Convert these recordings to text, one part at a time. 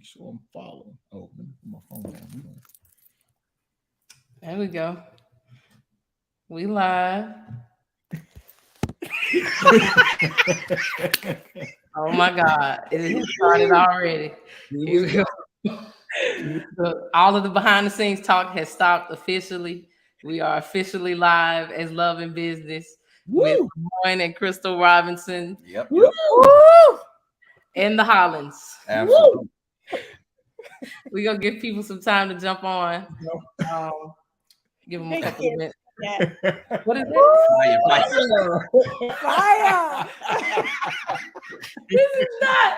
sure I'm following. Oh, let me put my phone on. There we go. We live. Oh my God. It has started already. Here we go. Look, all of the behind the scenes talk has stopped officially. We are officially live as Love and Business with LaShawne and Crystal Robinson. Yep. Woo! And the Hollands. Absolutely. We're going to give people some time to jump on. Give them a couple of minutes. What is it? Fire! This is not.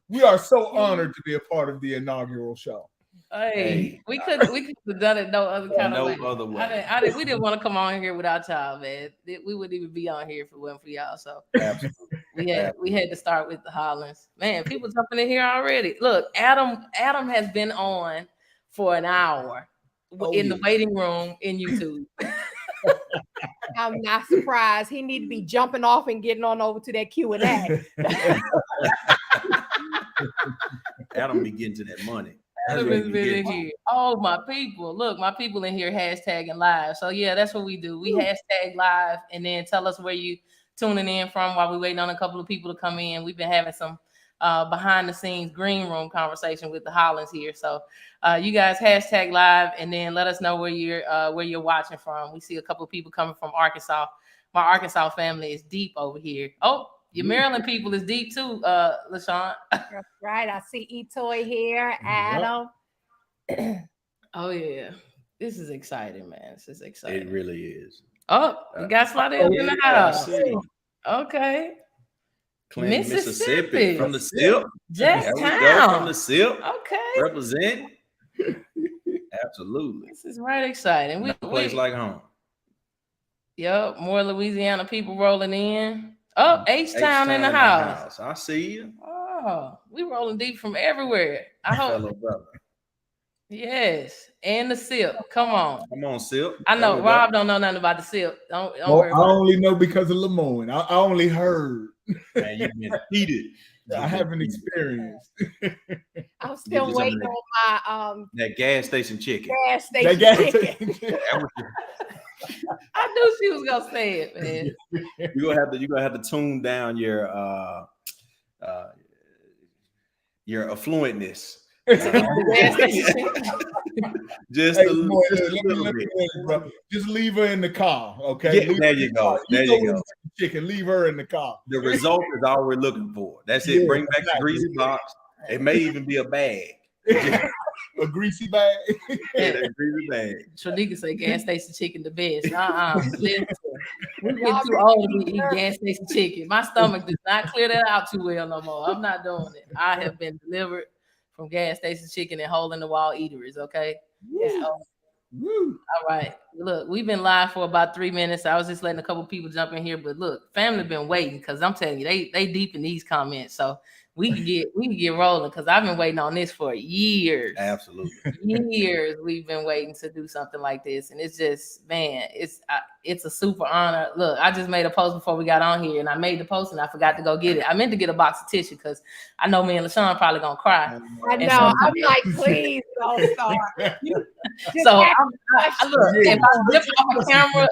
We are so honored to be a part of the inaugural show. Hey, we could have done it no other kind of way. No other way. We didn't want to come on here without y'all, man. We wouldn't even be on here if it wasn't for y'all. So Absolutely. we had to start with the Hollands. Man, people jumping in here already. Look, Adam has been on for an hour in the waiting room in YouTube. I'm not surprised. He need to be jumping off and getting on over to that Q&A. Adam be getting to that money. Adam has been in here. Oh, my people. Look, my people in here hashtagging live. So, yeah, that's what we do. We hashtag live and then tell us where you tuning in from while we're waiting on a couple of people to come in. We've been having some behind the scenes green room conversation with the Hollands here. So you guys hashtag live and then let us know where you're watching from. We see a couple of people coming from Arkansas. My Arkansas family is deep over here. Oh, your Maryland people is deep too, LaShawne. That's right. I see Etoy here, Adam. Oh yeah. This is exciting, man. This is exciting. It really is. Oh, we got Slotty up in the house. Okay. Clinton, Mississippi. From the SIP. Just town. From the SIP. Okay. Represent. Absolutely. This is right exciting. No place like home. Yep. More Louisiana people rolling in. Oh, H-Town in the house. I see you. Oh, we rolling deep from everywhere. I hope. Fellow brother. Yes. And the SIP. Come on. Come on, SIP. I know Rob don't know nothing about the SIP. Don't worry I only know because of Lamone. I only heard. Man, you've been heated. I haven't experienced. I'm still waiting on my that gas station chicken. Chicken. I knew she was gonna say it, man. You're gonna have to tune down your affluentness. Just leave her in the car, okay? Yeah, there you go. There you go. Chicken, leave her in the car. The result is all we're looking for. That's it. Bring back the greasy box. It may even be a bag. A greasy bag. Yeah, a greasy bag. Shanika say gas station chicken the best. Listen, we get too old to be eating gas station chicken. My stomach does not clear that out too well no more. I'm not doing it. I have been delivered from gas station chicken and hole in the wall eateries. Okay. Yeah. All right. Look, we've been live for about 3 minutes. I was just letting a couple people jump in here, but look, family been waiting because I'm telling you, they deep in these comments. So we can get rolling because I've been waiting on this for years. Absolutely. Years we've been waiting to do something like this. And it's just, man, it's a super honor. Look, I just made a post before we got on here and I made the post and I forgot to go get it. I meant to get a box of tissue because I know me and LaShawne probably gonna cry. I know. I'm like, please don't start. So look, if I dip off the camera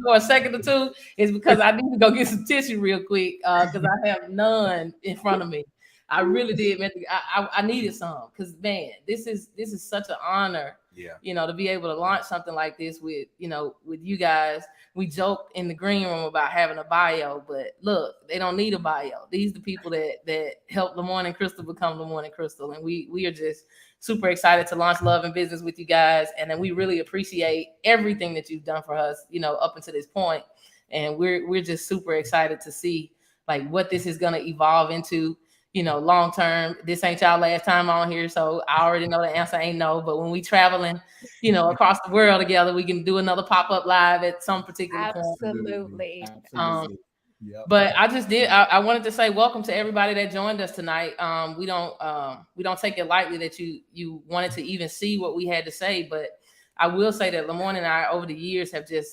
for a second or two, it's because I need to go get some tissue real quick because I have none in front of me. I really did. I needed some because man, this is such an honor. Yeah. You know, to be able to launch something like this with you guys. We joked in the green room about having a bio, but look, they don't need a bio. These are the people that helped LaShawne and Crystal become LaShawne and Crystal, and we are just super excited to launch Love and Business with you guys, and then we really appreciate everything that you've done for us, up until this point, and we're just super excited to see like what this is going to evolve into. Long term, this ain't y'all last time on here. So I already know the answer ain't no, but when we traveling, across the world together, we can do another pop-up live at some particular point. Absolutely. But I wanted to say welcome to everybody that joined us tonight. We don't take it lightly that you wanted to even see what we had to say, but I will say that LaShawne and I over the years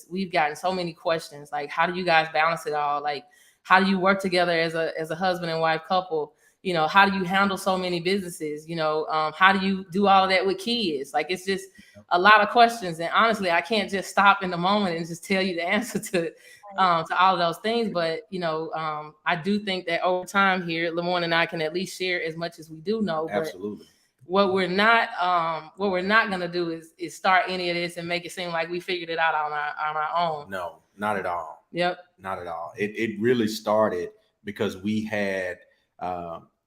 we've gotten so many questions. Like, how do you guys balance it all? Like, how do you work together as a husband and wife couple? You know, how do you handle so many businesses? You know, how do you do all of that with kids? Like, it's just a lot of questions. And honestly, I can't just stop in the moment and just tell you the answer to all of those things. But, you know, I do think that over time here, LaShawne and I can at least share as much as we do know. Absolutely. But what we're not going to do is start any of this and make it seem like we figured it out on our own. No, not at all. Yep. Not at all. It really started because we had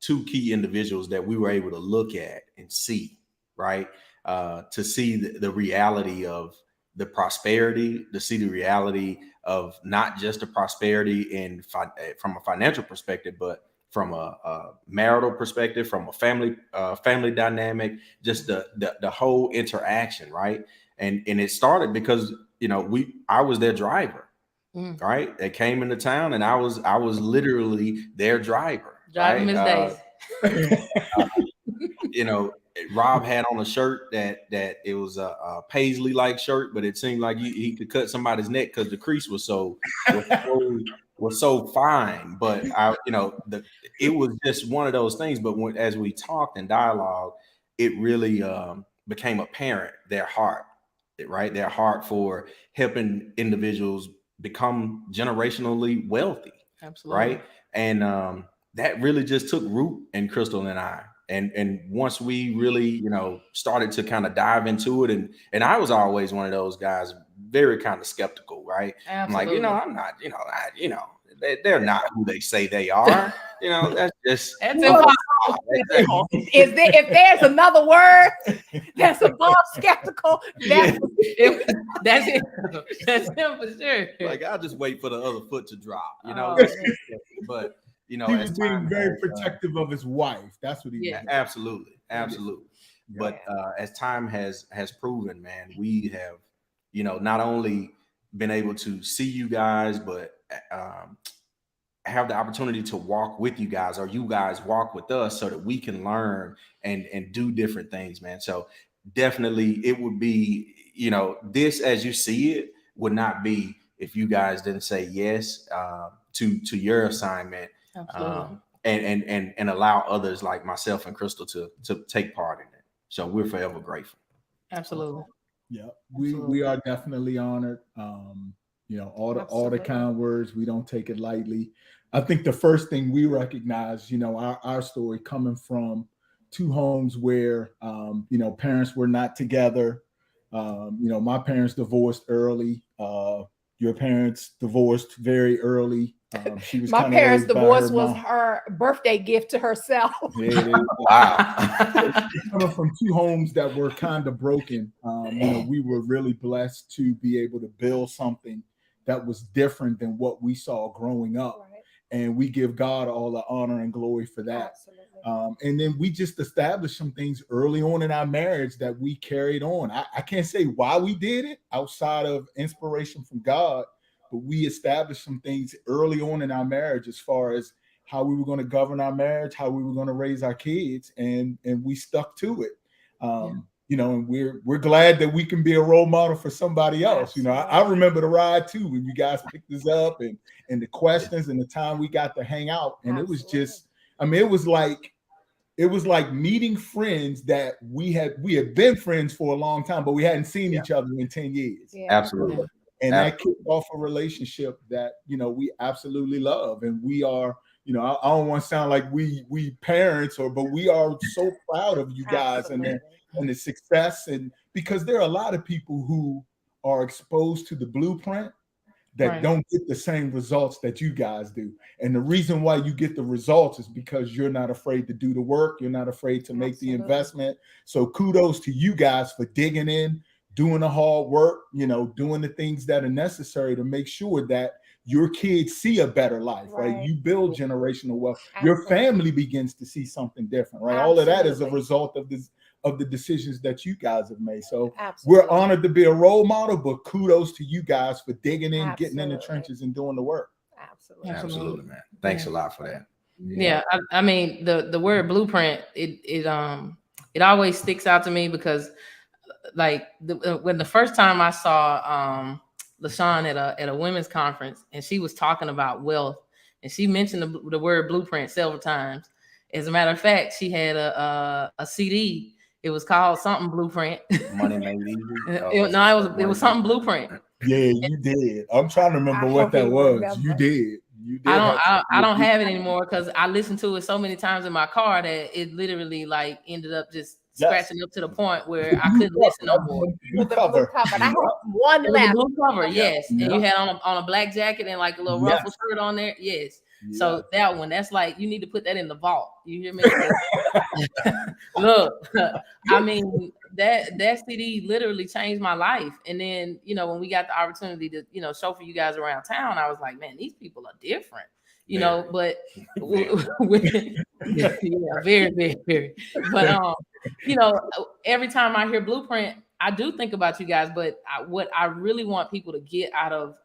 two key individuals that we were able to look at and see, right? To see the reality of the prosperity, to see the reality of not just the prosperity from a financial perspective, but from a marital perspective, from a family dynamic, just the whole interaction, right? And it started because, you know, I was their driver, right? They came into town and I was literally their driver. Driving Miss Daisy. You know, Rob had on a shirt that it was a paisley like shirt, but it seemed like he could cut somebody's neck because the crease was so fine. But it was just one of those things. But as we talked and dialogue, it really became apparent their heart, right? Their heart for helping individuals become generationally wealthy. Absolutely. Right. And that really just took root in Crystal and I. And once we really, you know, started to kind of dive into it, and I was always one of those guys, very kind of skeptical, right? Absolutely. I'm like, you know, I'm not, they're not who they say they are. You know, that's just that's impossible. If there's another word that's above skeptical, that's it. That's him for sure. Like, I'll just wait for the other foot to drop, you know. But you know, he was being very protective of his wife. That's what he was. Absolutely. Yeah. But as time has proven, man, we have, you know, not only been able to see you guys, but have the opportunity to walk with you guys, or you guys walk with us, so that we can learn and do different things, man. So definitely, it would be, you know, this as you see it would not be if you guys didn't say yes to your assignment. And allow others like myself and Crystal to take part in it. So we're forever grateful. Absolutely. Yeah, we are definitely honored. You know, all the kind words, we don't take it lightly. I think the first thing we recognize, you know, our story coming from two homes where you know, parents were not together. You know, my parents divorced early. Your parents divorced very early. My parents' divorce was her birthday gift to herself. Wow. Coming from two homes that were kind of broken, you know, we were really blessed to be able to build something that was different than what we saw growing up. Right. And we give God all the honor and glory for that. And then we just established some things early on in our marriage that we carried on. I can't say why we did it outside of inspiration from God, but we established some things early on in our marriage as far as how we were going to govern our marriage, how we were going to raise our kids, and we stuck to it. You know, and we're glad that we can be a role model for somebody else. You know, I remember the ride too, when you guys picked us up and the questions and the time we got to hang out. And it was just, I mean, it was like meeting friends that we had been friends for a long time, but we hadn't seen each other in 10 years. Absolutely. And that kicked off a relationship that, you know, we absolutely love. And we are, you know, I don't want to sound like we parents, but we are so proud of you guys and the success. And because there are a lot of people who are exposed to the blueprint that don't get the same results that you guys do. And the reason why you get the results is because you're not afraid to do the work. You're not afraid to make the investment. So kudos to you guys for digging in, doing the hard work, you know, doing the things that are necessary to make sure that your kids see a better life, right? You build generational wealth. Your family begins to see something different, right? All of that is a result of the decisions that you guys have made. So we're honored to be a role model, but kudos to you guys for digging in, getting in the trenches and doing the work. Absolutely, man. Thanks a lot for that. Yeah, I mean, the word blueprint, it always sticks out to me because, like, when the first time I saw LaShawne at a women's conference, and she was talking about wealth, and she mentioned the word blueprint several times. As a matter of fact, she had a CD. It was called something Blueprint. Money Made Easy. It was something Blueprint. Yeah, you did. I'm trying to remember what that was. You did. You did. I don't have it anymore because I listened to it so many times in my car that it literally like ended up just scratching up to the point where I couldn't listen no more. With the blue cover. I have one left. Blue cover, yes. And you had on a black jacket and like a little ruffle shirt on there. Yes. So that one, that's like, you need to put that in the vault. You hear me? Look, I mean, that CD literally changed my life. And then, you know, when we got the opportunity to, you know, show for you guys around town, I was like, man, these people are different, you know, but yeah, very, very, very. But, you know, every time I hear Blueprint, I do think about you guys, but what I really want people to get out of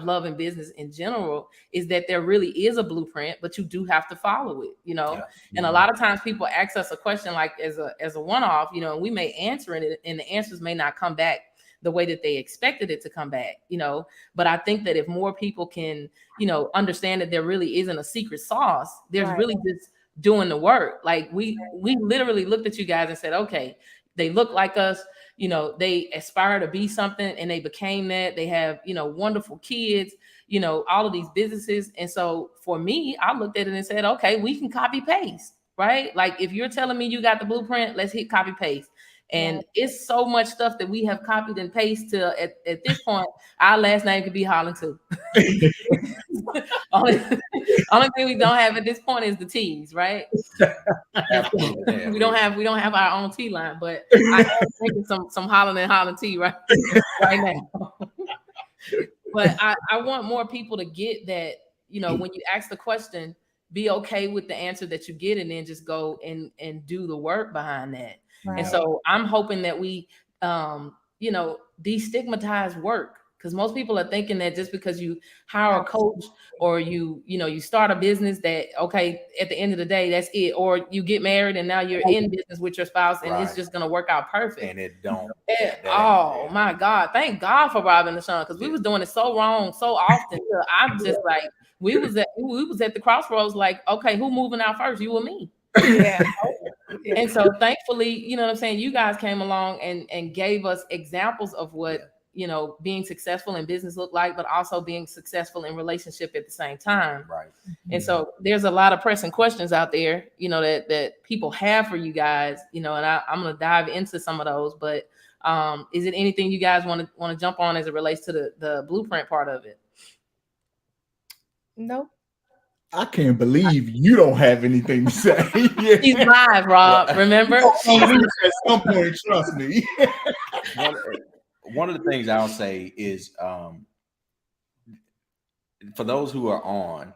love and business in general is that there really is a blueprint, but you do have to follow it, you know? And a lot of times people ask us a question like as a one-off, you know, and we may answer it and the answers may not come back the way that they expected it to come back, you know? But I think that if more people can, you know, understand that there really isn't a secret sauce, there's really just doing the work. Like we literally looked at you guys and said, okay, they look like us, you know, they aspire to be something and they became that. They have, you know, wonderful kids, you know, all of these businesses. And so for me, I looked at it and said, okay, we can copy paste, right? Like if you're telling me you got the blueprint, let's hit copy paste. And it's so much stuff that we have copied and pasted to at this point, our last name could be Holland too. only thing we don't have at this point is the T's, right? we don't have our own T line, but I am thinking some Holland and Holland tea right now. But I want more people to get that, you know, when you ask the question, be okay with the answer that you get and then just go and do the work behind that. Right. And so I'm hoping that we, you know, destigmatize work. Because most people are thinking that just because you hire a coach or you start a business that, okay, at the end of the day, that's it. Or you get married and now you're in business with your spouse and it's just going to work out perfect. And it don't. My God. Thank God for Rob and LaShawne, because we was doing it so wrong so often. I'm just like, we was at the crossroads like, okay, who moving out first, you or me? Yeah. And so thankfully, you know what I'm saying, you guys came along and gave us examples of what, you know, being successful in business look like, but also being successful in relationship at the same time. Right. And so there's a lot of pressing questions out there, you know, that people have for you guys, you know, and I'm going to dive into some of those, but is it anything you guys want to jump on as it relates to the blueprint part of it? No. I can't believe you don't have anything to say. He's live, Rob. Remember? At some point, trust me. One of the things I'll say is, for those who are on,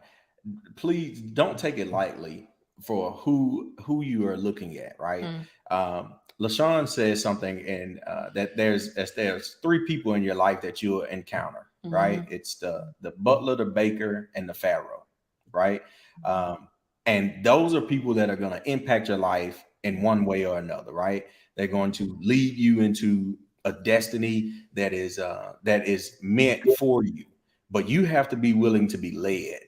please don't take it lightly for who you are looking at, right? LaShawne says something in that there's three people in your life that you'll encounter, right? It's the butler, the baker, and the pharaoh, right? And those are people that are going to impact your life in one way or another, right? They're going to lead you into a destiny that is meant for you, but you have to be willing to be led.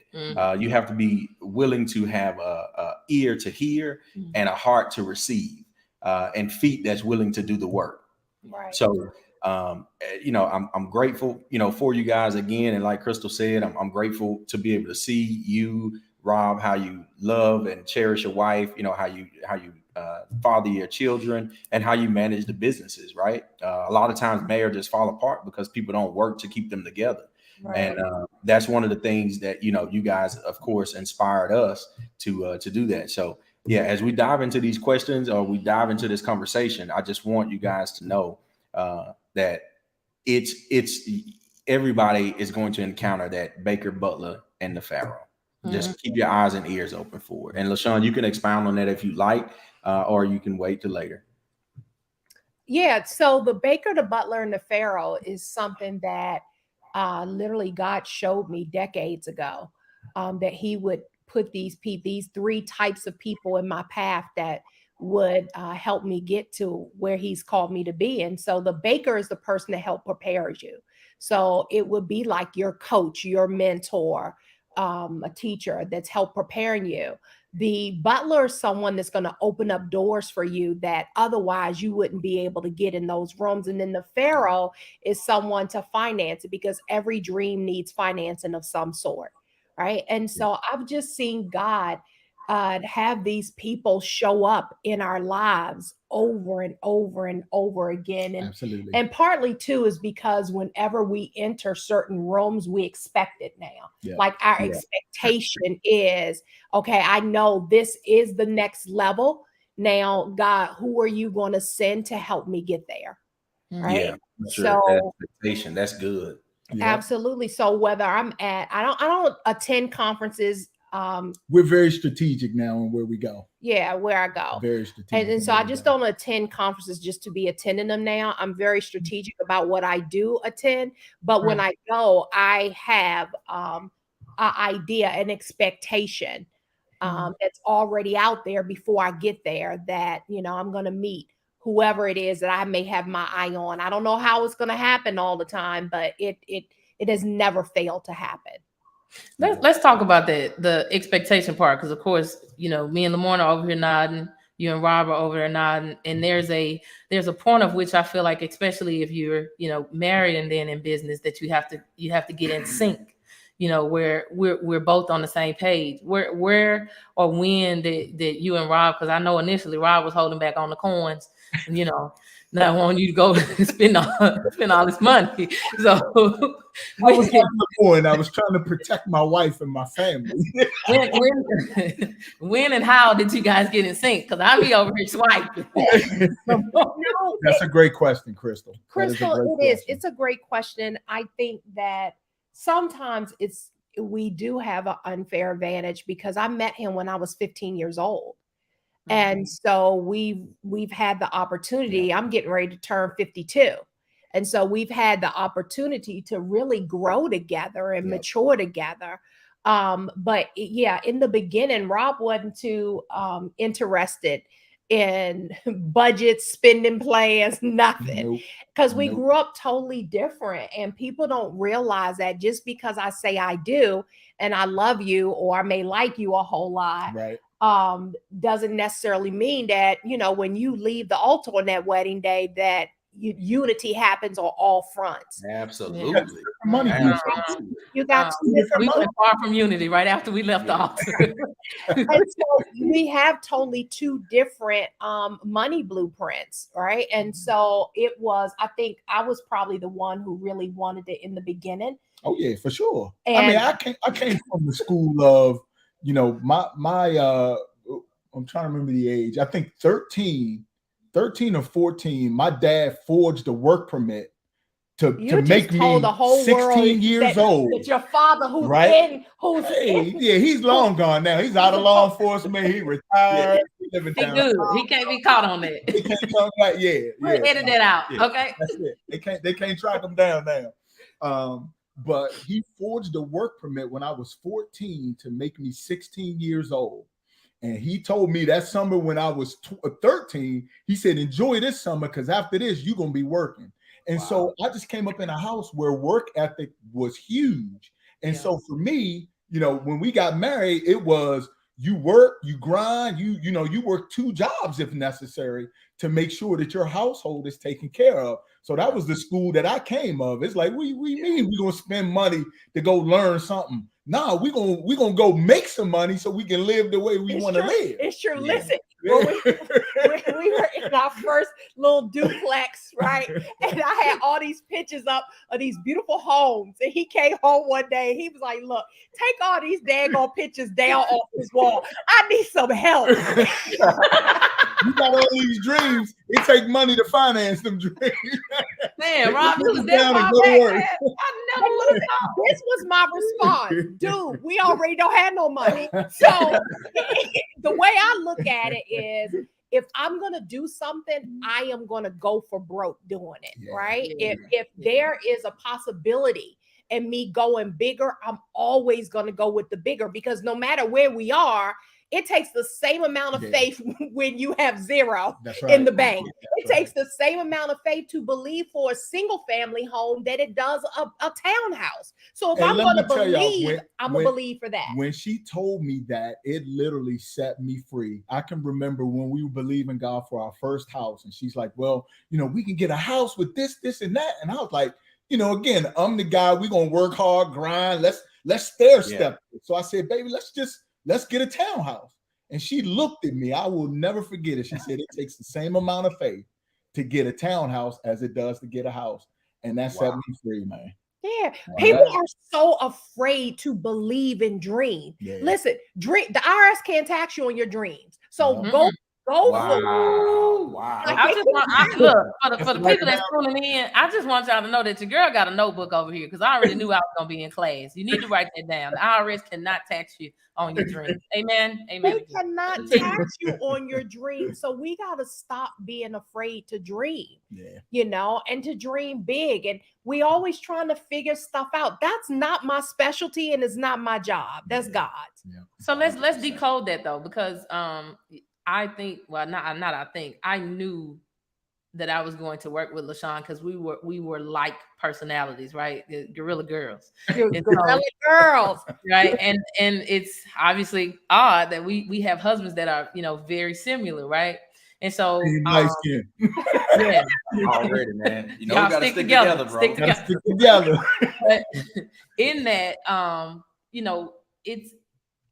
You have to be willing to have a ear to hear and a heart to receive, and feet that's willing to do the work. Right. So, you know, I'm grateful, you know, for you guys again. And like Crystal said, I'm grateful to be able to see you, Rob, how you love and cherish your wife, you know, how you father your children and how you manage the businesses, right? A lot of times marriages fall apart because people don't work to keep them together. Right. And that's one of the things that, you know, you guys, of course, inspired us to do that. So, yeah, as we dive into these questions or we dive into this conversation, I just want you guys to know that it's everybody is going to encounter that baker, butler, and the pharaoh. Just keep your eyes and ears open for it. And LaShawne, you can expound on that if you like, or you can wait till later. Yeah. So the baker, the butler, and the pharaoh is something that literally God showed me decades ago, that he would put these three types of people in my path that would help me get to where he's called me to be. And so the baker is the person that help prepares you. So it would be like your coach, your mentor, a teacher that's helped preparing you. The butler is someone that's going to open up doors for you that otherwise you wouldn't be able to get in those rooms. And then the pharaoh is someone to finance it, because every dream needs financing of some sort, right? And so I've just seen God have these people show up in our lives over and over and over again. Absolutely. And partly too is because whenever we enter certain rooms, we expect it now. Yeah. Like our expectation is, okay, I know this is the next level. Now, God, who are you going to send to help me get there? Right. Yeah, sure. So That expectation, that's good. Yeah. absolutely. So whether I'm at, I don't attend conferences. We're very strategic now in where we go. Yeah, where I go. Very strategic. And so I just don't attend conferences just to be attending them now. I'm very strategic about what I do attend. But when I go, I have an idea, an expectation that's already out there before I get there, that, you know, I'm going to meet whoever it is that I may have my eye on. I don't know how it's going to happen all the time, but it has never failed to happen. Let's talk about that, the expectation part, because of course, you know, me and Lamorne are over here nodding, you and Rob are over there nodding, and there's a point of which I feel like, especially if you're, you know, married and then in business, that you have to get in sync, you know, where we're both on the same page. Where or when that you and Rob, because I know initially Rob was holding back on the coins, you know, not wanting you to go spend all this money. So I was trying to protect my wife and my family. when and how did you guys get in sync? Because I'll be over here swiping. That's a great question, Crystal. Crystal, it is. It's a great question. I think that sometimes we do have an unfair advantage, because I met him when I was 15 years old. And so we've had the opportunity. I'm getting ready to turn 52. And so we've had the opportunity to really grow together and mature together. But in the beginning, Rob wasn't too interested in budgets, spending plans, nothing. Because we grew up totally different. And people don't realize that just because I say I do and I love you, or I may like you a whole lot, right, doesn't necessarily mean that, you know, when you leave the altar on that wedding day, that unity happens on all fronts. Absolutely. Money. You got we went far from unity right after we left the altar. And so we have totally two different money blueprints, right? And so I think I was probably the one who really wanted it in the beginning. Oh yeah, for sure. And I mean, I came from the school of, you know, my I'm trying to remember the age. I think 13 or 14, my dad forged a work permit to make me the whole 16 years old. That your father, he's long gone now. He's out of law enforcement. He retired. He good. He can't be caught on that. He can't come back. We'll edit that out. Okay. That's it. They can't track him down now. But he forged a work permit when I was 14 to make me 16 years old. And he told me that summer when I was 13, he said, enjoy this summer, because after this, you're going to be working. And so I just came up in a house where work ethic was huge. And so for me, you know, when we got married, it was you work, you grind, you work 2 jobs if necessary to make sure that your household is taken care of. So that was the school that I came of. It's like, we mean we're going to spend money to go learn something? No, we're gonna go make some money so we can live the way we want to live. It's true. Yeah. Listen, when we were in our first little duplex, right? And I had all these pictures up of these beautiful homes. And he came home one day and he was like, look, take all these daggone pictures down off this wall. I need some help. You got all these dreams. It takes money to finance them dreams. Man, Rob, you was there. I never would have thought. This was my response. Dude, we already don't have no money. So the way I look at it is, if I'm going to do something, I am going to go for broke doing it, right? If there is a possibility in me going bigger, I'm always going to go with the bigger, because no matter where we are, It takes the same amount of faith when you have zero right. in the bank. It takes the same amount of faith to believe for a single family home that it does a townhouse. So if I'm going to believe, I'm going to believe for that. When she told me that, it literally set me free. I can remember when we were believing God for our first house, and she's like, well, you know, we can get a house with this, this, and that. And I was like, you know, again, I'm the guy, we're going to work hard, grind. Let's stair step. So I said, baby, let's get a townhouse. And she looked at me. I will never forget it. She said, it takes the same amount of faith to get a townhouse as it does to get a house. And that set me free, man. Yeah. People are so afraid to believe and dream. Yeah. Listen, dream. The IRS can't tax you on your dreams. So go Wow. I just want, look, for the people that's tuning in, I just want y'all to know that your girl got a notebook over here because I already knew I was going to be in class. You need to write that down. The IRS cannot tax you on your dreams. Amen. Amen. They cannot tax you on your dreams. So we got to stop being afraid to dream, you know, and to dream big. And we always trying to figure stuff out. That's not my specialty and it's not my job. That's God's. Yeah. So let's decode that though, because I think, well, I knew that I was going to work with LaShawne because we were like personalities, right? The Gorilla Girls. Gorilla Girls. Right. And it's obviously odd that we have husbands that are, you know, very similar, right? And so nice skin. Yeah. Already, man. You know, we gotta stick together, bro. Stick together. But in that, you know, it's,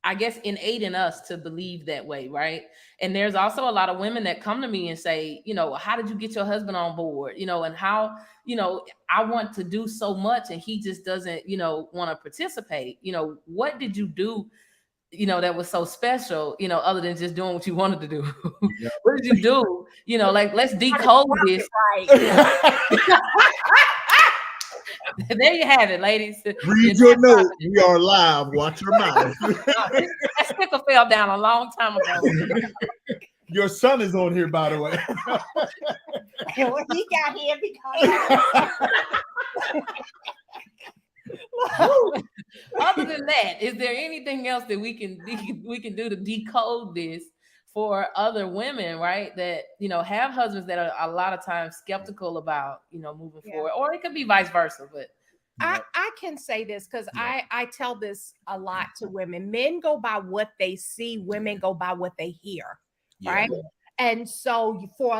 I guess, innate in us to believe that way, right? And there's also a lot of women that come to me and say, you know, how did you get your husband on board? You know, and how, you know, I want to do so much and he just doesn't, you know, want to participate. You know, what did you do, you know, that was so special, you know, other than just doing what you wanted to do? What did you do? You know, like, let's decode this. There you have it, ladies. Read your note. We are live. Watch your mouth. That sticker fell down a long time ago. Your son is on here, by the way. Well, he got here because. Other than that, is there anything else that we can do to decode this for other women, right? That, you know, have husbands that are a lot of times skeptical about, you know, moving forward, or it could be vice versa. But I can say this because I tell this a lot to women. Men go by what they see, women go by what they hear, right? And so for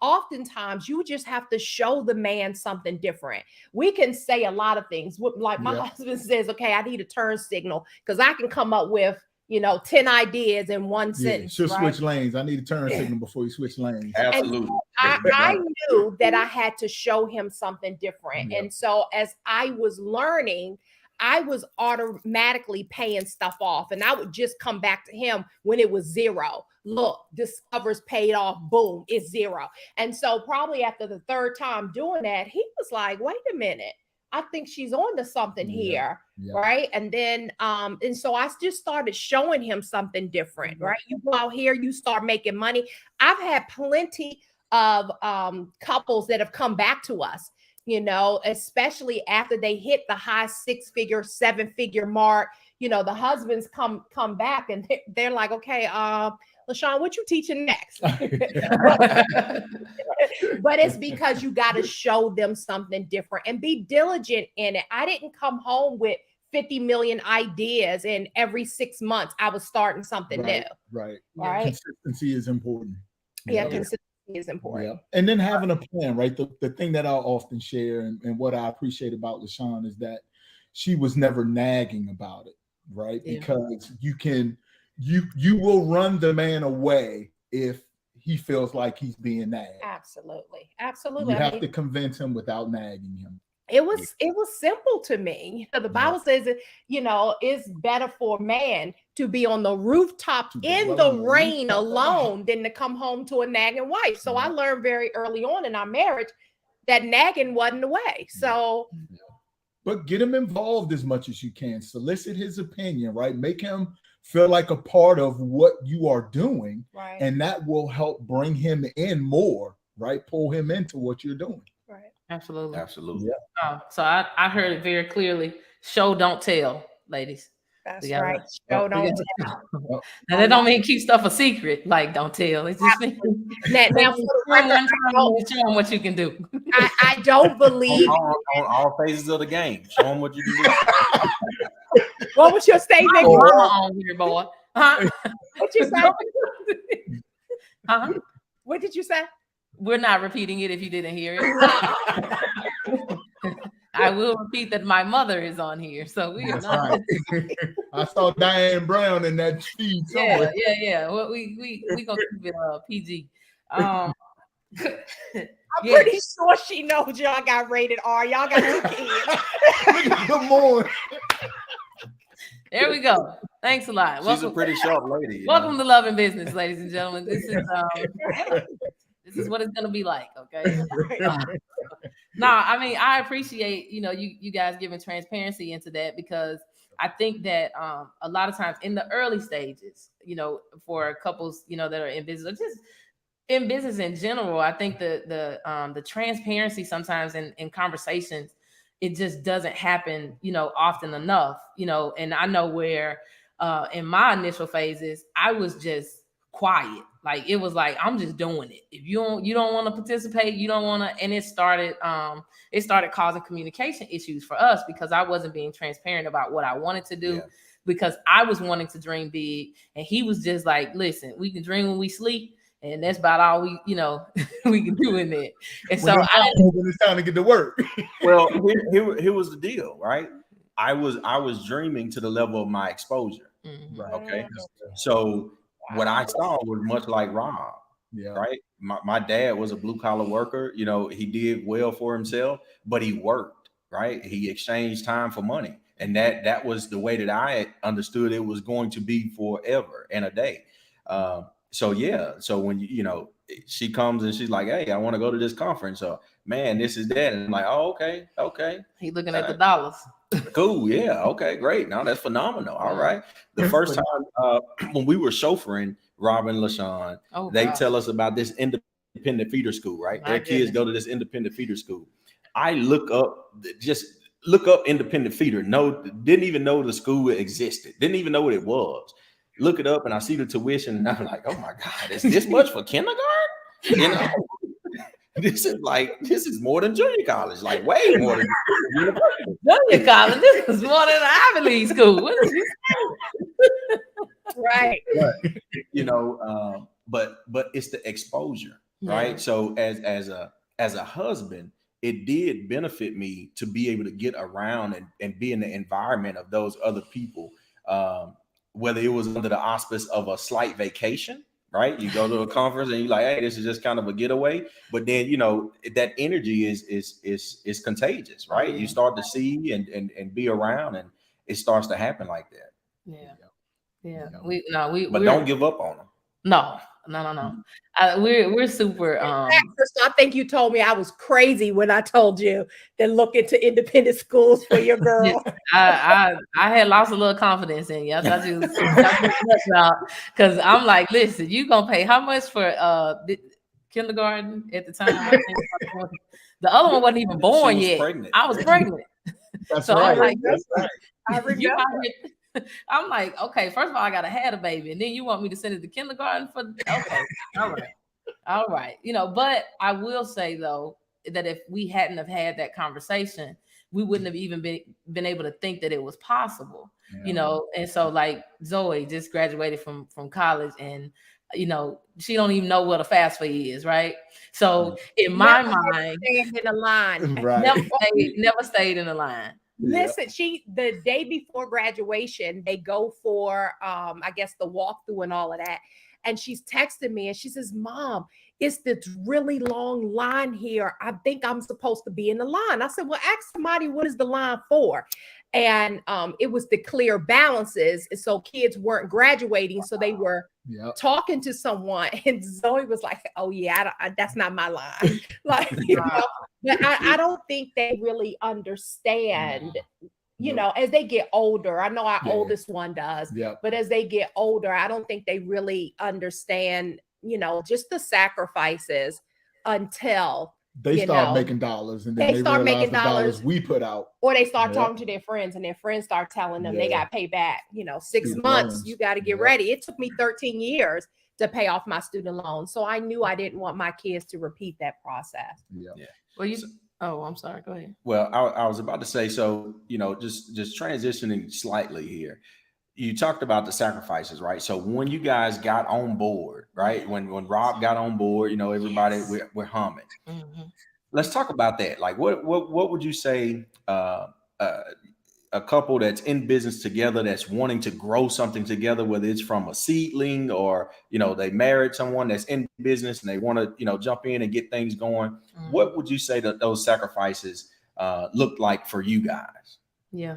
oftentimes you just have to show the man something different. We can say a lot of things. Like my husband says, okay, I need a turn signal because I can come up with, you know, 10 ideas in one sentence. She'll switch lanes. I need a turn signal before you switch lanes. Absolutely. I knew that I had to show him something different. And so as I was learning, I was automatically paying stuff off. And I would just come back to him when it was zero. Look, Discover's paid off. Boom, it's zero. And so probably after the third time doing that, he was like, wait a minute. I think she's on to something here, right? And then, and so I just started showing him something different, right? You go out here, you start making money. I've had plenty of couples that have come back to us, you know, especially after they hit the high 6-figure, 7-figure mark. You know, the husbands come back and they're like, okay, LaShawne, what you teaching next? But it's because you got to show them something different and be diligent in it. I didn't come home with 50 million ideas and every 6 months I was starting something new. Right. Consistency is important. Consistency is important. And then having a plan, right? The thing that I'll often share and what I appreciate about LaShawne is that she was never nagging about it, right? Because you will run the man away if he feels like he's being nagged. Absolutely. You have to convince him without nagging him. It was simple to me. The Bible says that, you know, it's better for a man to be on the rooftop in the rain alone than to come home to a nagging wife. So I learned very early on in our marriage that nagging wasn't the way. So but get him involved as much as you can. Solicit his opinion, right? Make him feel like a part of what you are doing. Right. And that will help bring him in more, right? Pull him into what you're doing. Right. Absolutely. Yeah. So I heard it very clearly. Show, don't tell, ladies. That's right. Show don't tell. Now that don't mean keep stuff a secret. Like don't tell. It's just mean Now, for the record, show them what you can do. I don't believe on all phases of the game. Show them what you can do. What was your statement? On here, boy. Huh? What you say? Huh? What did you say? We're not repeating it if you didn't hear it. I will repeat that my mother is on here, so we are not. Right. I saw Diane Brown in that feed somewhere. Yeah. Well, we gonna keep it PG. I'm pretty sure she knows y'all got rated R. Y'all got 2 kids. Good morning. There we go. Thanks a lot. She's a pretty sharp lady. Welcome to Love and Business, ladies and gentlemen. This is what it's gonna be like. Okay. No, I mean I appreciate you guys giving transparency into that, because I think that a lot of times in the early stages, for couples that are in business or just in business in general, I think the transparency sometimes in conversations, it just doesn't happen often enough. And I know where in my initial phases I was just quiet. Like it was like, I'm just doing it. If you don't want to participate, you don't want to. And it started causing communication issues for us because I wasn't being transparent about what I wanted to do, because I was wanting to dream big. And he was just like, listen, we can dream when we sleep. And that's about all we can do in there. And so when it's time to get to work. Well, here was the deal, right? I was dreaming to the level of my exposure. Mm-hmm. Okay. So what I saw was much like Rob, right? My dad was a blue collar worker. He did well for himself, but he worked, right? He exchanged time for money. And that was the way that I understood it was going to be forever and a day. So when she comes and she's like, hey, I want to go to this conference. So man, this is that. And I'm like, oh, okay. He looking at the dollars. Cool. Yeah. Okay, great. Now that's phenomenal. All right. The first time when we were chauffeuring Rob and LaShawne, they tell us about this independent feeder school, right? Their kids go to this independent feeder school. I look up independent feeder. Didn't even know the school existed. Didn't even know what it was. Look it up and I see the tuition and I'm like, oh my God, is this much for kindergarten? This is more than junior college, like way more than junior college. This is more than an Ivy League school. What is right. But it's the exposure, right? So as a husband, it did benefit me to be able to get around and be in the environment of those other people, whether it was under the auspice of a slight vacation. Right, you go to a conference and you're like, "Hey, this is just kind of a getaway." But then that energy is contagious, right? You start to see and be around, and it starts to happen like that. Yeah. But don't give up on them. No. We're super. I think you told me I was crazy when I told you to look into independent schools for your girl. I had lost a little confidence in you. I thought you because I'm like, listen, you gonna pay how much for kindergarten at the time? I think the other one wasn't even born yet. Pregnant. I was pregnant. That's so right. I'm like, that's right. I remember. I'm like, okay, first of all, I gotta have a baby, and then you want me to send it to kindergarten for okay, all right. But I will say though that if we hadn't have had that conversation, we wouldn't have even been able to think that it was possible. And so like Zoe just graduated from college, and she don't even know what a FAFSA is, right? So in my mind, stayed in the line. Right. never stayed in the line. Listen, the day before graduation, they go for I guess the walkthrough and all of that. And she's texting me and she says, Mom, it's this really long line here. I think I'm supposed to be in the line. I said, well, ask somebody, what is the line for? And it was to clear balances. So kids weren't graduating. So they were talking to someone. And Zoe was like, oh, yeah, that's not my line. Like, but I don't think they really understand, as they get older. I know our oldest one does, but as they get older, I don't think they really understand, just the sacrifices until they start making dollars, and then they they start realize making the dollars we put out, or they start talking to their friends, and their friends start telling them they got to pay back, 6 months. You got to get ready. It took me 13 years to pay off my student loan. So I knew I didn't want my kids to repeat that process. Well, oh, I'm sorry. Go ahead. Well, I was about to say, so, just transitioning slightly here. You talked about the sacrifices, right? So when you guys got on board, right? When Rob got on board, everybody, we're humming. Mm-hmm. Let's talk about that. Like, what would you say a couple that's in business together, that's wanting to grow something together, whether it's from a seedling or, they married someone that's in business and they want to, jump in and get things going. Mm-hmm. What would you say that those sacrifices look like for you guys? Yeah.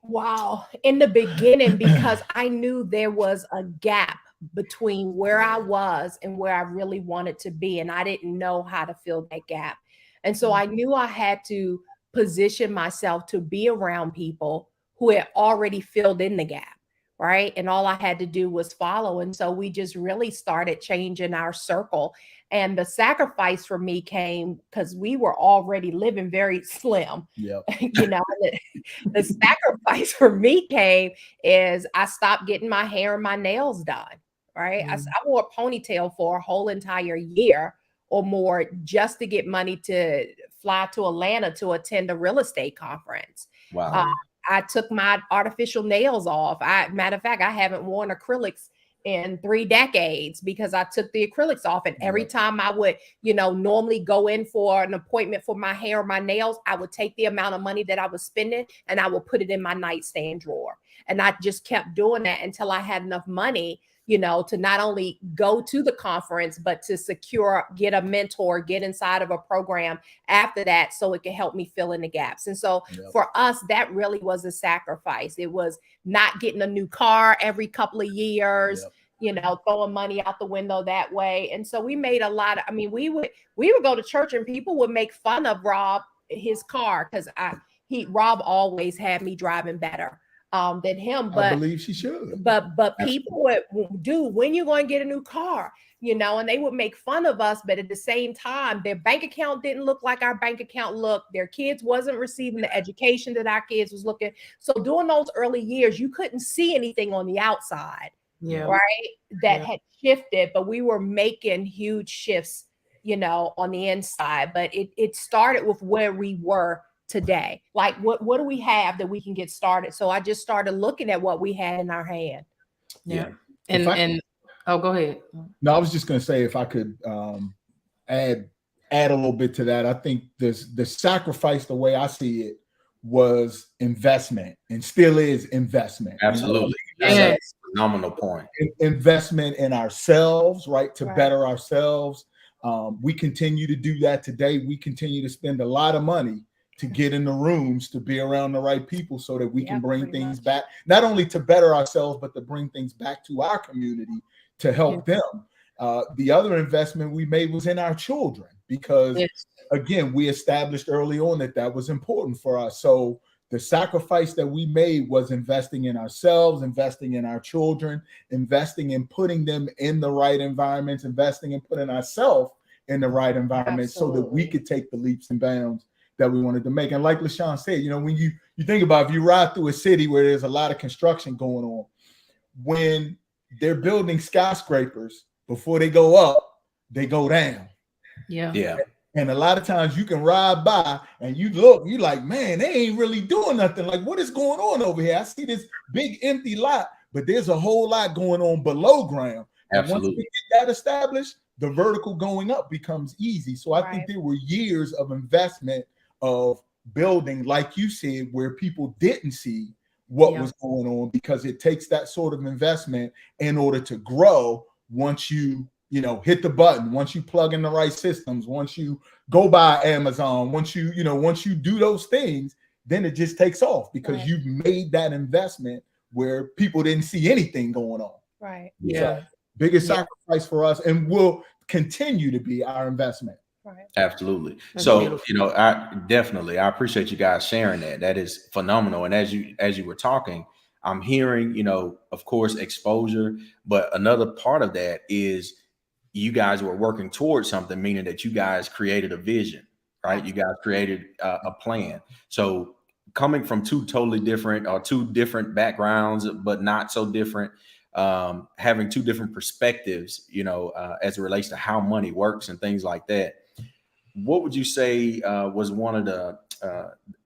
Wow. In the beginning, because I knew there was a gap between where I was and where I really wanted to be. And I didn't know how to fill that gap. And so I knew I had to position myself to be around people who had already filled in the gap, right? And all I had to do was follow. And so we just really started changing our circle. And the sacrifice for me came because we were already living very slim. Yeah. The sacrifice for me came is I stopped getting my hair and my nails done, right? I wore a ponytail for a whole entire year or more just to get money to fly to Atlanta to attend a real estate conference. Wow. I took my artificial nails off. Matter of fact, I haven't worn acrylics in 3 decades because I took the acrylics off. And every time I would, normally go in for an appointment for my hair or my nails, I would take the amount of money that I was spending and I would put it in my nightstand drawer. And I just kept doing that until I had enough money, to not only go to the conference, but to get a mentor, get inside of a program after that so it could help me fill in the gaps. And so for us, that really was a sacrifice. It was not getting a new car every couple of years, throwing money out the window that way. And so we made a lot of, we would go to church and people would make fun of Rob, his car, because Rob always had me driving better than him. But I believe she should. But people would do, when you're going to get a new car, and they would make fun of us. But at the same time, their bank account didn't look like our bank account looked. Their kids wasn't receiving the education that our kids was looking. So during those early years, you couldn't see anything on the outside, right? That had shifted, but we were making huge shifts, on the inside. But it started with where we were today. Like what do we have that we can get started? So I just started looking at what we had in our hand. Yeah. And oh, go ahead. No, I was just going to say, if I could add a little bit to that, I think the sacrifice, the way I see it, was investment and still is investment. Absolutely. That's a phenomenal point. Investment in ourselves, right? To better ourselves. We continue to do that today. We continue to spend a lot of money to get in the rooms, to be around the right people so that we can bring things back, not only to better ourselves, but to bring things back to our community to help them. The other investment we made was in our children because, again, we established early on that was important for us. So the sacrifice that we made was investing in ourselves, investing in our children, investing in putting them in the right environments, investing in putting ourselves in the right environment so that we could take the leaps and bounds that we wanted to make. And like LaShawne said, when you think about, if you ride through a city where there's a lot of construction going on, when they're building skyscrapers, before they go up, they go down. Yeah. And a lot of times you can ride by and you look, you're like, man, they ain't really doing nothing. Like, what is going on over here? I see this big empty lot, but there's a whole lot going on below ground. Absolutely. And once we get that established, the vertical going up becomes easy. So I think there were years of investment of building, like you said, where people didn't see what was going on, because it takes that sort of investment in order to grow. Once you hit the button, once you plug in the right systems, once you go by Amazon, once you do those things, then it just takes off because you've made that investment where people didn't see anything going on. Right. So, biggest sacrifice for us, and will continue to be our investment. Right. Absolutely. So, I appreciate you guys sharing that. That is phenomenal. And as you were talking, I'm hearing, of course, exposure, but another part of that is you guys were working towards something, meaning that you guys created a vision, right? You guys created a plan. So coming from two different backgrounds, but not so different, having two different perspectives, as it relates to how money works and things like that. What would you say was what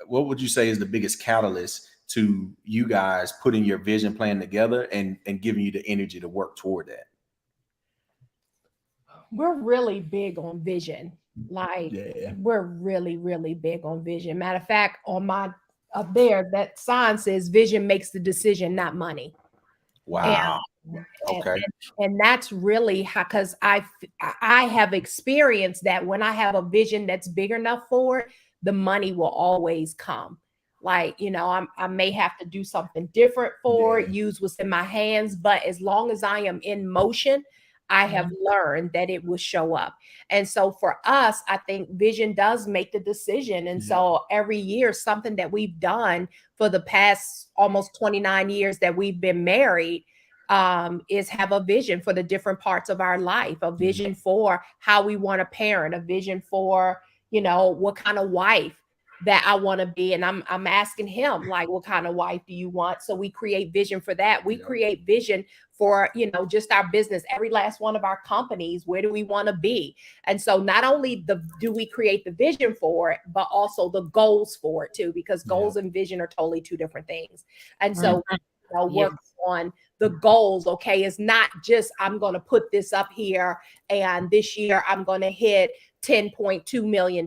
would you say is the biggest catalyst to you guys putting your vision plan together and giving you the energy to work toward that? We're really big on vision. We're really, really big on vision. Matter of fact, on my up there, that sign says vision makes the decision, not money. Wow. And that's really how, because I have experienced that when I have a vision that's big enough for it, the money will always come. I may have to do something different for it, use what's in my hands, but as long as I am in motion, I have learned that it will show up. And so for us, I think vision does make the decision. And so every year, something that we've done for the past almost 29 years that we've been married is have a vision for the different parts of our life, a vision for how we want to parent, a vision for, what kind of wife that I want to be. And I'm asking him, what kind of wife do you want? So we create vision for that. We create vision for, just our business, every last one of our companies. Where do we want to be? And so not only do we create the vision for it, but also the goals for it too, because goals and vision are totally two different things. And so work on the goals. Okay. It's not just, I'm going to put this up here and this year I'm going to hit $10.2 million.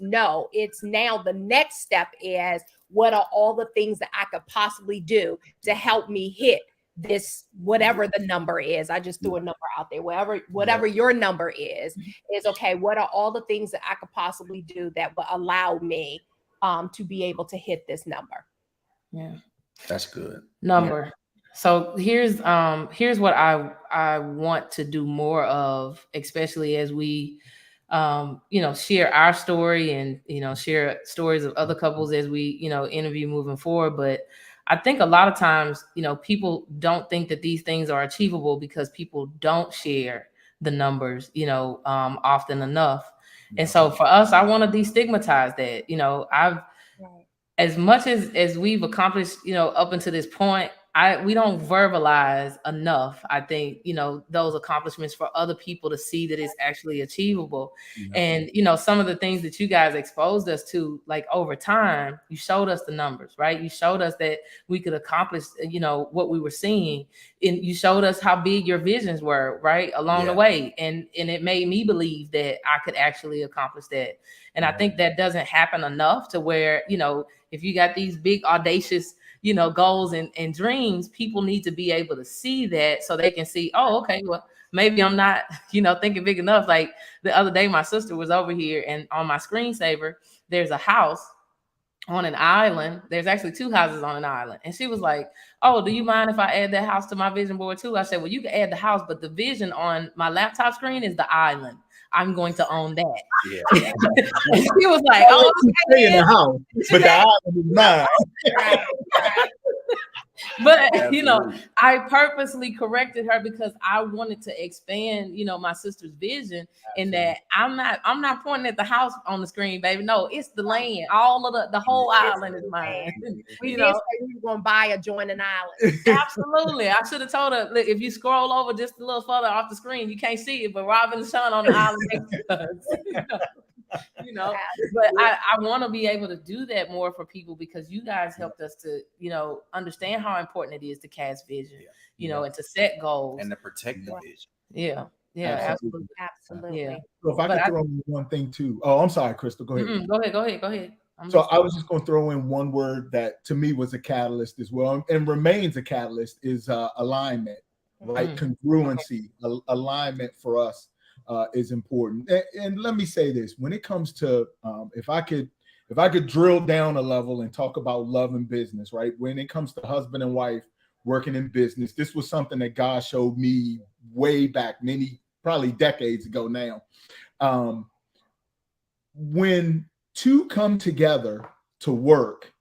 No, it's now the next step is, what are all the things that I could possibly do to help me hit this, whatever the number is. I just threw a number out there, whatever your number is okay. What are all the things that I could possibly do that will allow me to be able to hit this number? Yeah. That's good. Number. Yeah. So here's what I want to do more of, especially as we share our story and share stories of other couples as we interview moving forward. But I think a lot of times people don't think that these things are achievable because people don't share the numbers often enough. And so for us, I want to destigmatize that. As much as we've accomplished, up until this point, we don't verbalize enough, I think, those accomplishments for other people to see that it's actually achievable. And, some of the things that you guys exposed us to, over time, you showed us the numbers, right? You showed us that we could accomplish, what we were seeing. And you showed us how big your visions were, right, along the way. And it made me believe that I could actually accomplish that. And I think that doesn't happen enough to where, if you got these big, audacious, goals and dreams, people need to be able to see that so they can see, oh, okay, well, maybe I'm not, thinking big enough. Like the other day, my sister was over here and on my screensaver, there's a house on an island. There's actually two houses on an island. And she was like, oh, do you mind if I add that house to my vision board too? I said, well, you can add the house, but the vision on my laptop screen is the island. I'm going to own that. Yeah. And she was like, oh, stay in the house, but the island is mine. But I purposely corrected her because I wanted to expand, my sister's vision. In that I'm not pointing at the house on the screen, baby. No, it's the land. All of the whole island is mine. We did say we were gonna buy adjoining island. Absolutely. I should have told her, look, if you scroll over just a little further off the screen, you can't see it, but Robin and Sean on the island next to us. But I want to be able to do that more for people because you guys helped us to, understand how important it is to cast vision, and to set goals and to protect the vision. Yeah, absolutely. Yeah. So if I could throw in one thing too. Oh, I'm sorry, Crystal. Go ahead. Go ahead. So I was just going to throw in one word that to me was a catalyst as well, and remains a catalyst is alignment, right? Congruency, alignment for us. Is important. And let me say this, when it comes to if I could drill down a level and talk about love and business, right? When it comes to husband and wife working in business, this was something that God showed me way back, probably decades ago now. When two come together to work,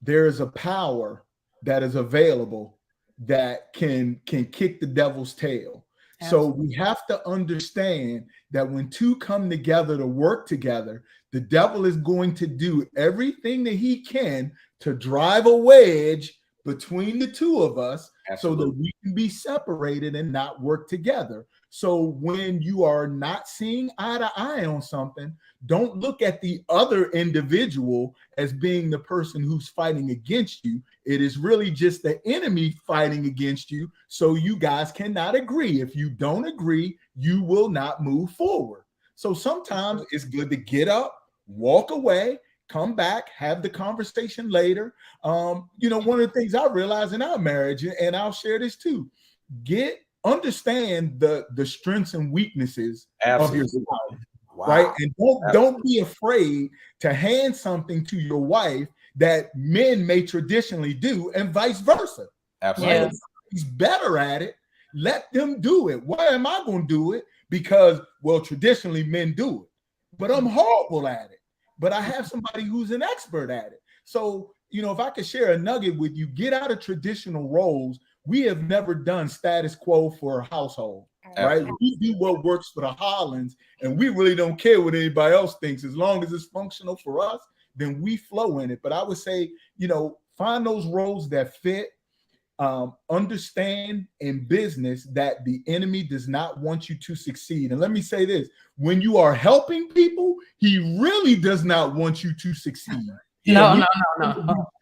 there is a power that is available that can kick the devil's tail. So we have to understand that when two come together to work together, the devil is going to do everything that he can to drive a wedge between the two of us. Absolutely. So that we can be separated and not work together. So when you are not seeing eye to eye on something, don't look at the other individual as being the person who's fighting against you. It is really just the enemy fighting against you. So you guys cannot agree. If you don't agree, you will not move forward. So sometimes it's good to get up, walk away, come back, have the conversation later. You know, one of the things I realized in our marriage, and I'll share this too, understand the strengths and weaknesses of your spouse. Wow. Right. And don't be afraid to hand something to your wife that men may traditionally do, and vice versa. Absolutely. Right? If he's better at it, let them do it. Why am I going to do it? Because, well, traditionally men do it, but I'm horrible at it. But I have somebody who's an expert at it. So, you know, if I could share a nugget with you, get out of traditional roles. We have never done status quo for a household. Right? We do what works for the Hollands, and we really don't care what anybody else thinks. As long as it's functional for us, then we flow in it. But I would say, you know, find those roles that fit. Understand in business that the enemy does not want you to succeed. And let me say this, when you are helping people, he really does not want you to succeed. No.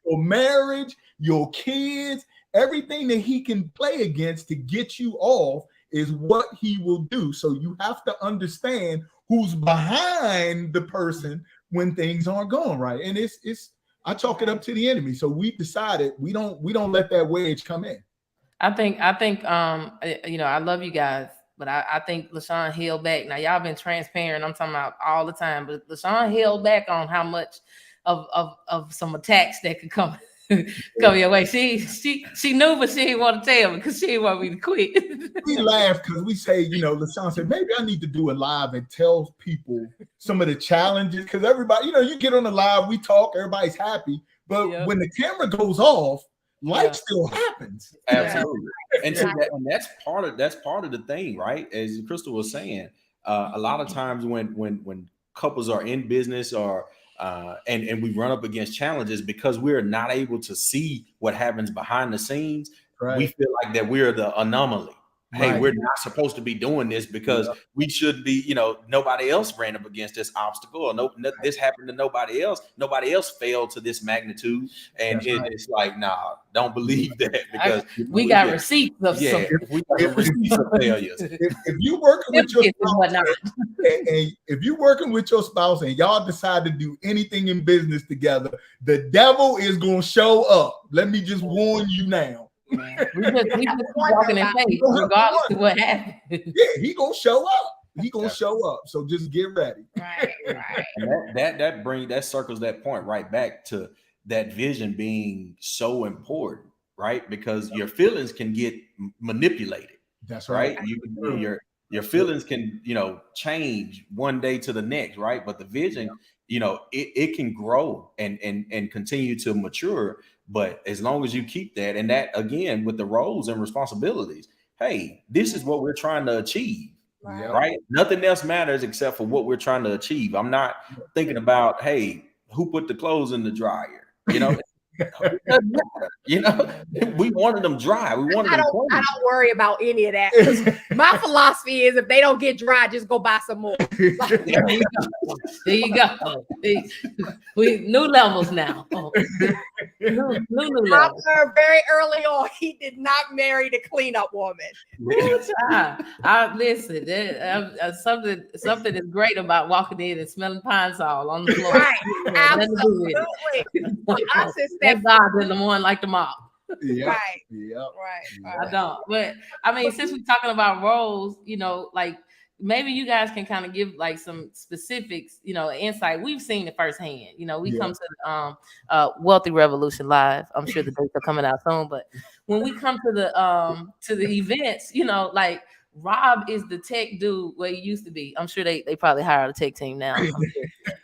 Your marriage, your kids, everything that he can play against to get you off is what he will do. So you have to understand who's behind the person when things aren't going right. And I chalk it up to the enemy. So we decided we don't let that wedge come in. I think you know, I love you guys, but I think LaShawne held back. Now y'all been transparent. I'm talking about all the time, but LaShawne held back on how much of some attacks that could come your way. She knew, but she didn't want to tell me because she didn't want me to quit. We laugh because we say, you know, LaShawne said, maybe I need to do a live and tell people some of the challenges, because everybody, you know, you get on the live, we talk, everybody's happy, but when the camera goes off, life still happens. Absolutely. And that's part of the thing, right? As Crystal was saying, a lot of times when couples are in business or and we run up against challenges, because we're not able to see what happens behind the scenes. Right. We feel like that we're the anomaly. Hey, we're not supposed to be doing this because we should be, you know, nobody else ran up against this obstacle, or this happened to nobody else. Nobody else failed to this magnitude. And it's like, nah, don't believe that, because we got receipts of some. We got receipts of failures. If you're working with your spouse, and if you're working with your spouse and y'all decide to do anything in business together, the devil is gonna show up. Let me just warn you now. We just walking in faith, regardless of what happens. Yeah, he gonna show up. He gonna show up. So just get ready. Right. And that circles that point right back to that vision being so important, right? Because your feelings can get manipulated. That's right. Your feelings can, you know, change one day to the next, right? But the vision, you know, it can grow and continue to mature. But as long as you keep that, and that again with the roles and responsibilities, hey, this is what we're trying to achieve, right? Nothing else matters except for what we're trying to achieve. I'm not thinking about, hey, who put the clothes in the dryer? You know, it doesn't matter. You know, we wanted them dry. We wanted them clean. I don't worry about any of that. My philosophy is if they don't get dry, just go buy some more. There you go. We new levels now. New levels. I learned very early on he did not marry the cleanup woman. Listen, something is great about walking in and smelling Pine Sol on the floor. Right, absolutely. Thank God in the morning like the mop. Right. I don't. But I mean, since we're talking about roles, you know, like maybe you guys can kind of give like some specifics, you know, insight. We've seen it firsthand. You know, we come to Wealthy Revolution Live. I'm sure the dates are coming out soon. But when we come to the events, you know, like Rob is the tech dude where he used to be. I'm sure they probably hired a tech team now.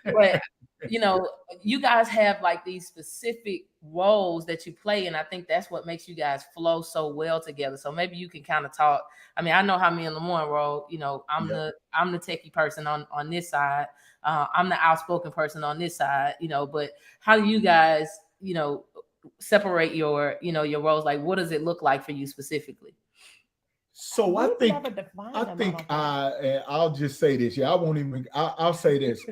But you know, you guys have like these specific roles that you play, and I think that's what makes you guys flow so well together. So maybe you can kind of talk. I mean, I know how me and Lamorne roll. You know, I'm the techie person on this side. I'm the outspoken person on this side. You know, but how do you guys, you know, separate your roles? Like, what does it look like for you specifically? So I think I'll just say this. Yeah, I won't even. I'll say this.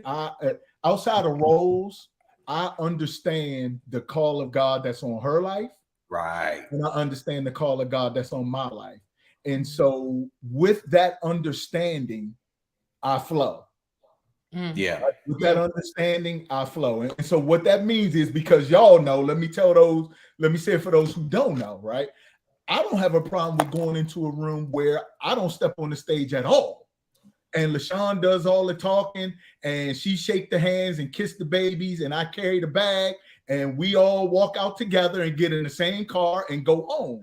Outside of roles, I understand the call of God that's on her life, right? And I understand the call of God that's on my life. And so, with that understanding, I flow. Yeah. With that understanding, I flow. And so, what that means is, because y'all know, let me say it for those who don't know, right? I don't have a problem with going into a room where I don't step on the stage at all. And LaShawne does all the talking, and she shake the hands and kiss the babies, and I carry the bag, and we all walk out together and get in the same car and go home.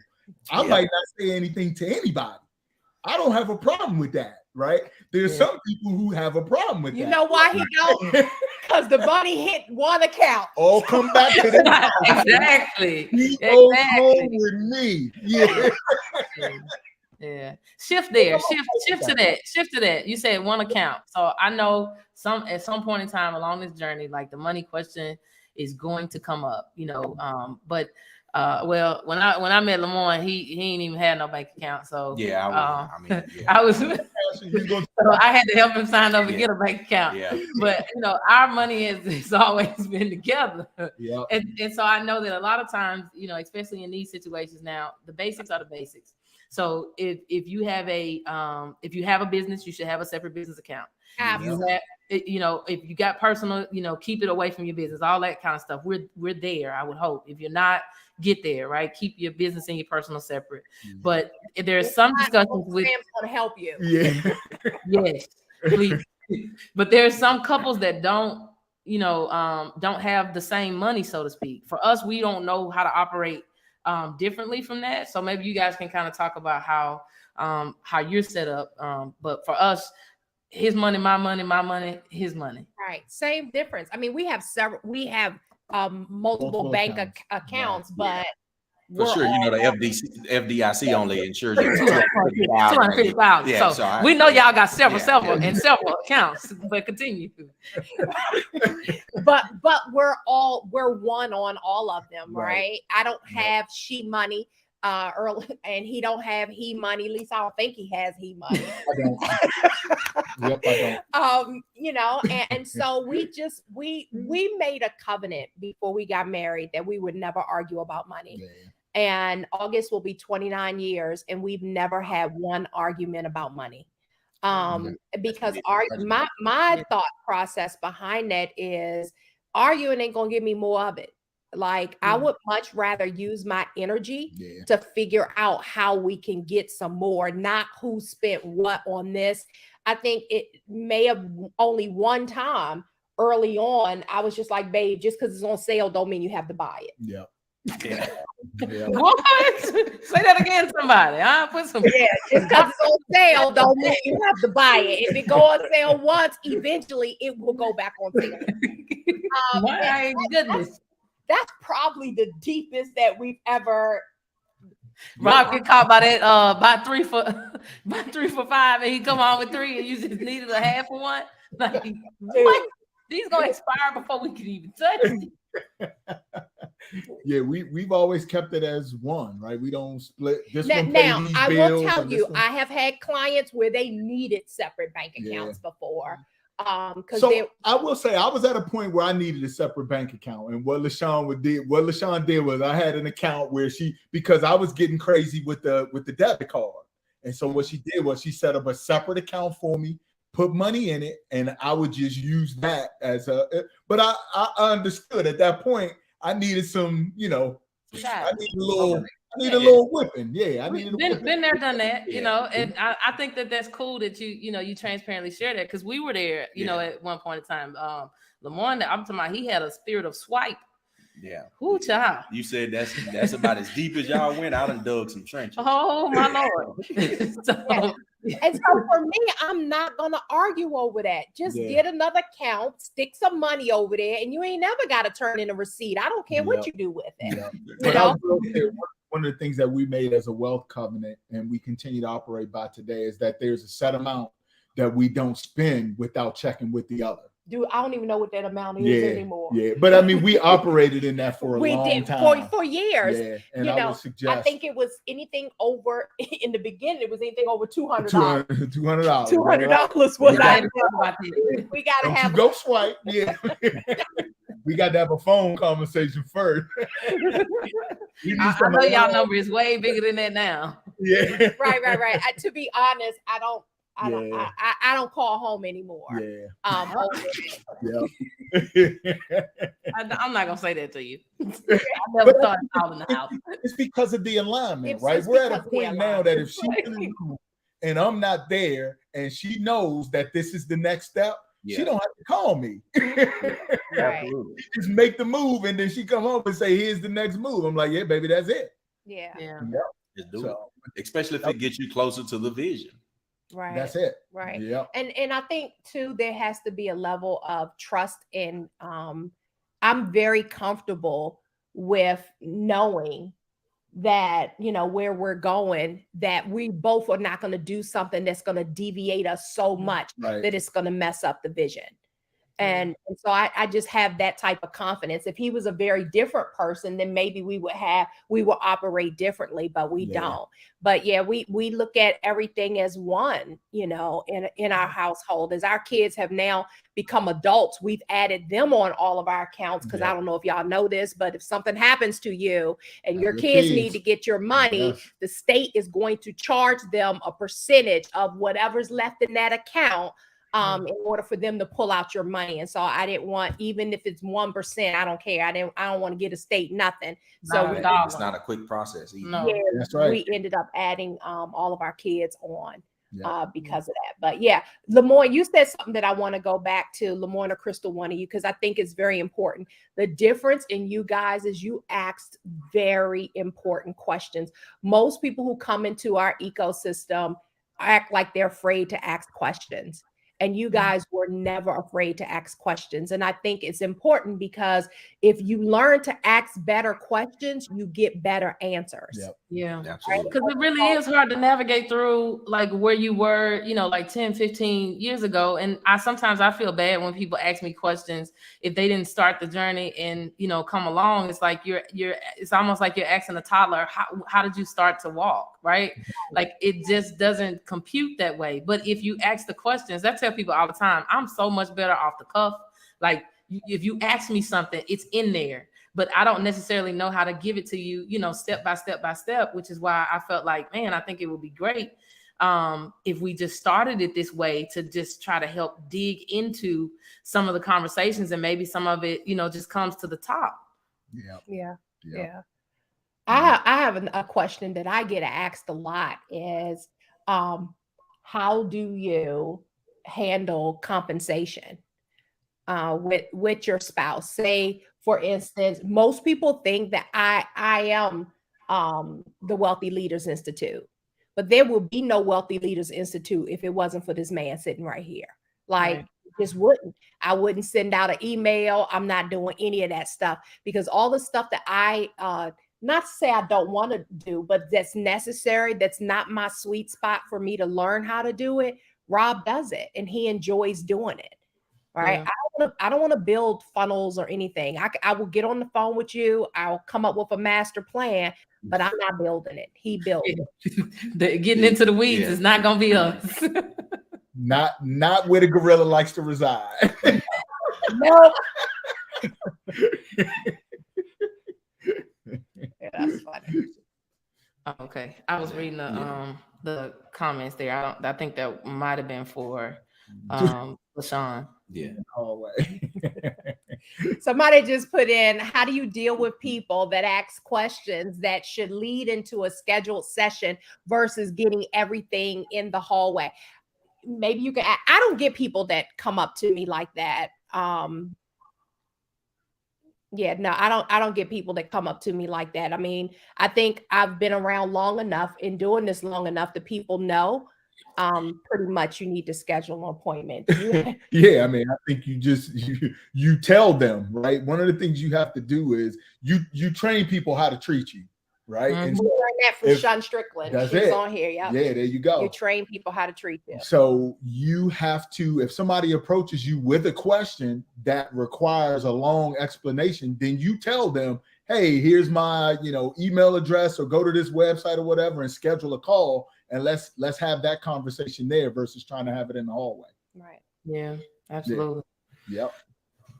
I might not say anything to anybody. I don't have a problem with that, right? There's some people who have a problem with that. You know why he don't? Because the bunny hit one account. All come back to that. Exactly. He goes home with me. Yeah. Yeah. Shift there. Shift to that. You said one account. So I know at some point in time along this journey, like the money question is going to come up, you know. But well, when I met Lamorne, he ain't even had no bank account. So yeah, I was so I had to help him sign up and get a bank account. Yeah. But you know, our money has always been together. Yeah. And so I know that a lot of times, you know, especially in these situations now, the basics are the basics. So if you have a business, you should have a separate business account. Absolutely. You know, if you got personal, you know, keep it away from your business, all that kind of stuff. We're there, I would hope. If you're not, get there, right? Keep your business and your personal separate. But there's some discussions with Sam's gonna help you. Yeah. Yes, please. But there's some couples that don't have the same money, so to speak. For us, we don't know how to operate differently from that. So maybe you guys can kind of talk about how you're set up. But for us, his money, my money, his money. Right. Same difference. I mean, we have multiple bank accounts, but for sure, you know, the FDIC only insures you $250,000. Yeah, so we know y'all got several accounts, but continue. but we're one on all of them, right? I don't have she money early, and he don't have he money. At least I don't think he has he money. I don't. You know, and so we made a covenant before we got married that we would never argue about money. Yeah. And August will be 29 years, and we've never had one argument about money. Because my thought process behind that is arguing ain't gonna give me more of it. Like I would much rather use my energy to figure out how we can get some more, not who spent what on this. I think it may have only one time early on. I was just like, babe, just because it's on sale don't mean you have to buy it. Yeah. What? Say that again, somebody. Put some. Yeah, just because it's on sale don't mean you have to buy it. If it go on sale once, eventually it will go back on sale. My goodness. That's probably the deepest that we've ever. Rob get caught by that by 3 for $5, and he come on with 3, and you just needed a half of one. Like, what? These gonna expire before we can even touch it. Yeah, we've always kept it as one, right? We don't split this now, one. Now I will tell you, I have had clients where they needed separate bank accounts before. So I will say I was at a point where I needed a separate bank account, and what LaShawne did was I had an account where because I was getting crazy with the debit card, and so what she did was she set up a separate account for me, put money in it, and I would just use that as but I understood at that point I needed some, you know, I need a little whipping. Yeah, I needed been there, done that, you know, and I think that's cool that you transparently share that, because we were there, you know, at one point in time. Lamorne, I'm talking about, he had a spirit of swipe. Yeah. Whoo, child. You said that's about as deep as y'all went. I done dug some trenches. Oh my Lord. And so for me, I'm not gonna argue over that. Just get another account, stick some money over there, and you ain't never got to turn in a receipt. I don't care what you do with it. You know? One of the things that we made as a wealth covenant, and we continue to operate by today, is that there's a set amount that we don't spend without checking with the other. Dude, I don't even know what that amount is anymore. Yeah, but I mean, we operated in that for a long time. For years. Yeah, and I would suggest. I think it was anything over, in the beginning, it was anything over $200. $200. $200 was Right. We got to have. You go swipe. Yeah. We got to have a phone conversation first. I know y'all number is way bigger than that now. Yeah. Right. To be honest, I don't call home anymore. Yeah. I'm not gonna say that to you. I never thought out in the house. It's because of the alignment, right? We're at a point now that if she's in the room and I'm not there, and she knows that this is the next step, she don't have to call me. Right. Just make the move, and then she come home and say, "Here's the next move." I'm like, "Yeah, baby, that's it." Yeah. Just do it. Especially if it gets you closer to the vision. Right. That's it. Right. Yeah. And I think too, there has to be a level of trust in. I'm very comfortable with knowing that, where we're going, that we both are not going to do something that's going to deviate us so much that it's going to mess up the vision. And so I just have that type of confidence. If he was a very different person, then maybe we will operate differently, but we don't. But we look at everything as one, in our household. As our kids have now become adults, we've added them on all of our accounts, because I don't know if y'all know this, but if something happens to you and your kids need to get your money, the state is going to charge them a percentage of whatever's left in that account. In order for them to pull out your money. And so I didn't want, even if it's 1%, I don't care. I don't want to get a state nothing. So it's not a quick process either. No, that's right. We ended up adding all of our kids on because of that. But LaMoy, you said something that I want to go back to, LaMoy or Crystal, one of you, because I think it's very important. The difference in you guys is you asked very important questions. Most people who come into our ecosystem act like they're afraid to ask questions. And you guys were never afraid to ask questions. And I think it's important, because if you learn to ask better questions, you get better answers. Yeah, absolutely. Because it really is hard to navigate through, like where you were, like 10, 15 years ago. And sometimes I feel bad when people ask me questions if they didn't start the journey and, come along. It's like it's almost like you're asking a toddler, how did you start to walk? Right? Like it just doesn't compute that way. But if you ask the questions, I tell people all the time, I'm so much better off the cuff. Like if you ask me something, it's in there, but I don't necessarily know how to give it to you, step by step, which is why I felt like, man, I think it would be great if we just started it this way, to just try to help dig into some of the conversations, and maybe some of it, just comes to the top. Yeah. I have a question that I get asked a lot is, how do you handle compensation with your spouse? Say, for instance, most people think that I am the Wealthy Leaders Institute, but there will be no Wealthy Leaders Institute if it wasn't for this man sitting right here. Like, just wouldn't. I wouldn't send out an email. I'm not doing any of that stuff, because all the stuff that not to say I don't want to do, but that's necessary, that's not my sweet spot for me to learn how to do it, Rob does it, and he enjoys doing it. Right. I don't want to build funnels or anything. I will get on the phone with you. I'll come up with a master plan, but I'm not building it. He built it. Getting into the weeds is not going to be us. Not where the gorilla likes to reside. No. That's funny. Okay, I was reading the comments there. I think that might have been for LaShawne. Somebody just put in, how do you deal with people that ask questions that should lead into a scheduled session versus getting everything in the hallway? Maybe you can. I don't get people that come up to me like that. I don't get people that come up to me like that. I mean, I think I've been around long enough and doing this long enough that people know pretty much you need to schedule an appointment. Yeah, I mean, I think you tell them, right? One of the things you have to do is you train people how to treat you, right? Mhm. And We so learned that from Sean Strickland. that's He's it. on here. Yeah, there you go. You train people how to treat them. So you have to, if somebody approaches you with a question that requires a long explanation, then you tell them, hey, here's my, email address, or go to this website or whatever and schedule a call, and let's have that conversation there versus trying to have it in the hallway. Right. Yeah, absolutely. Yep.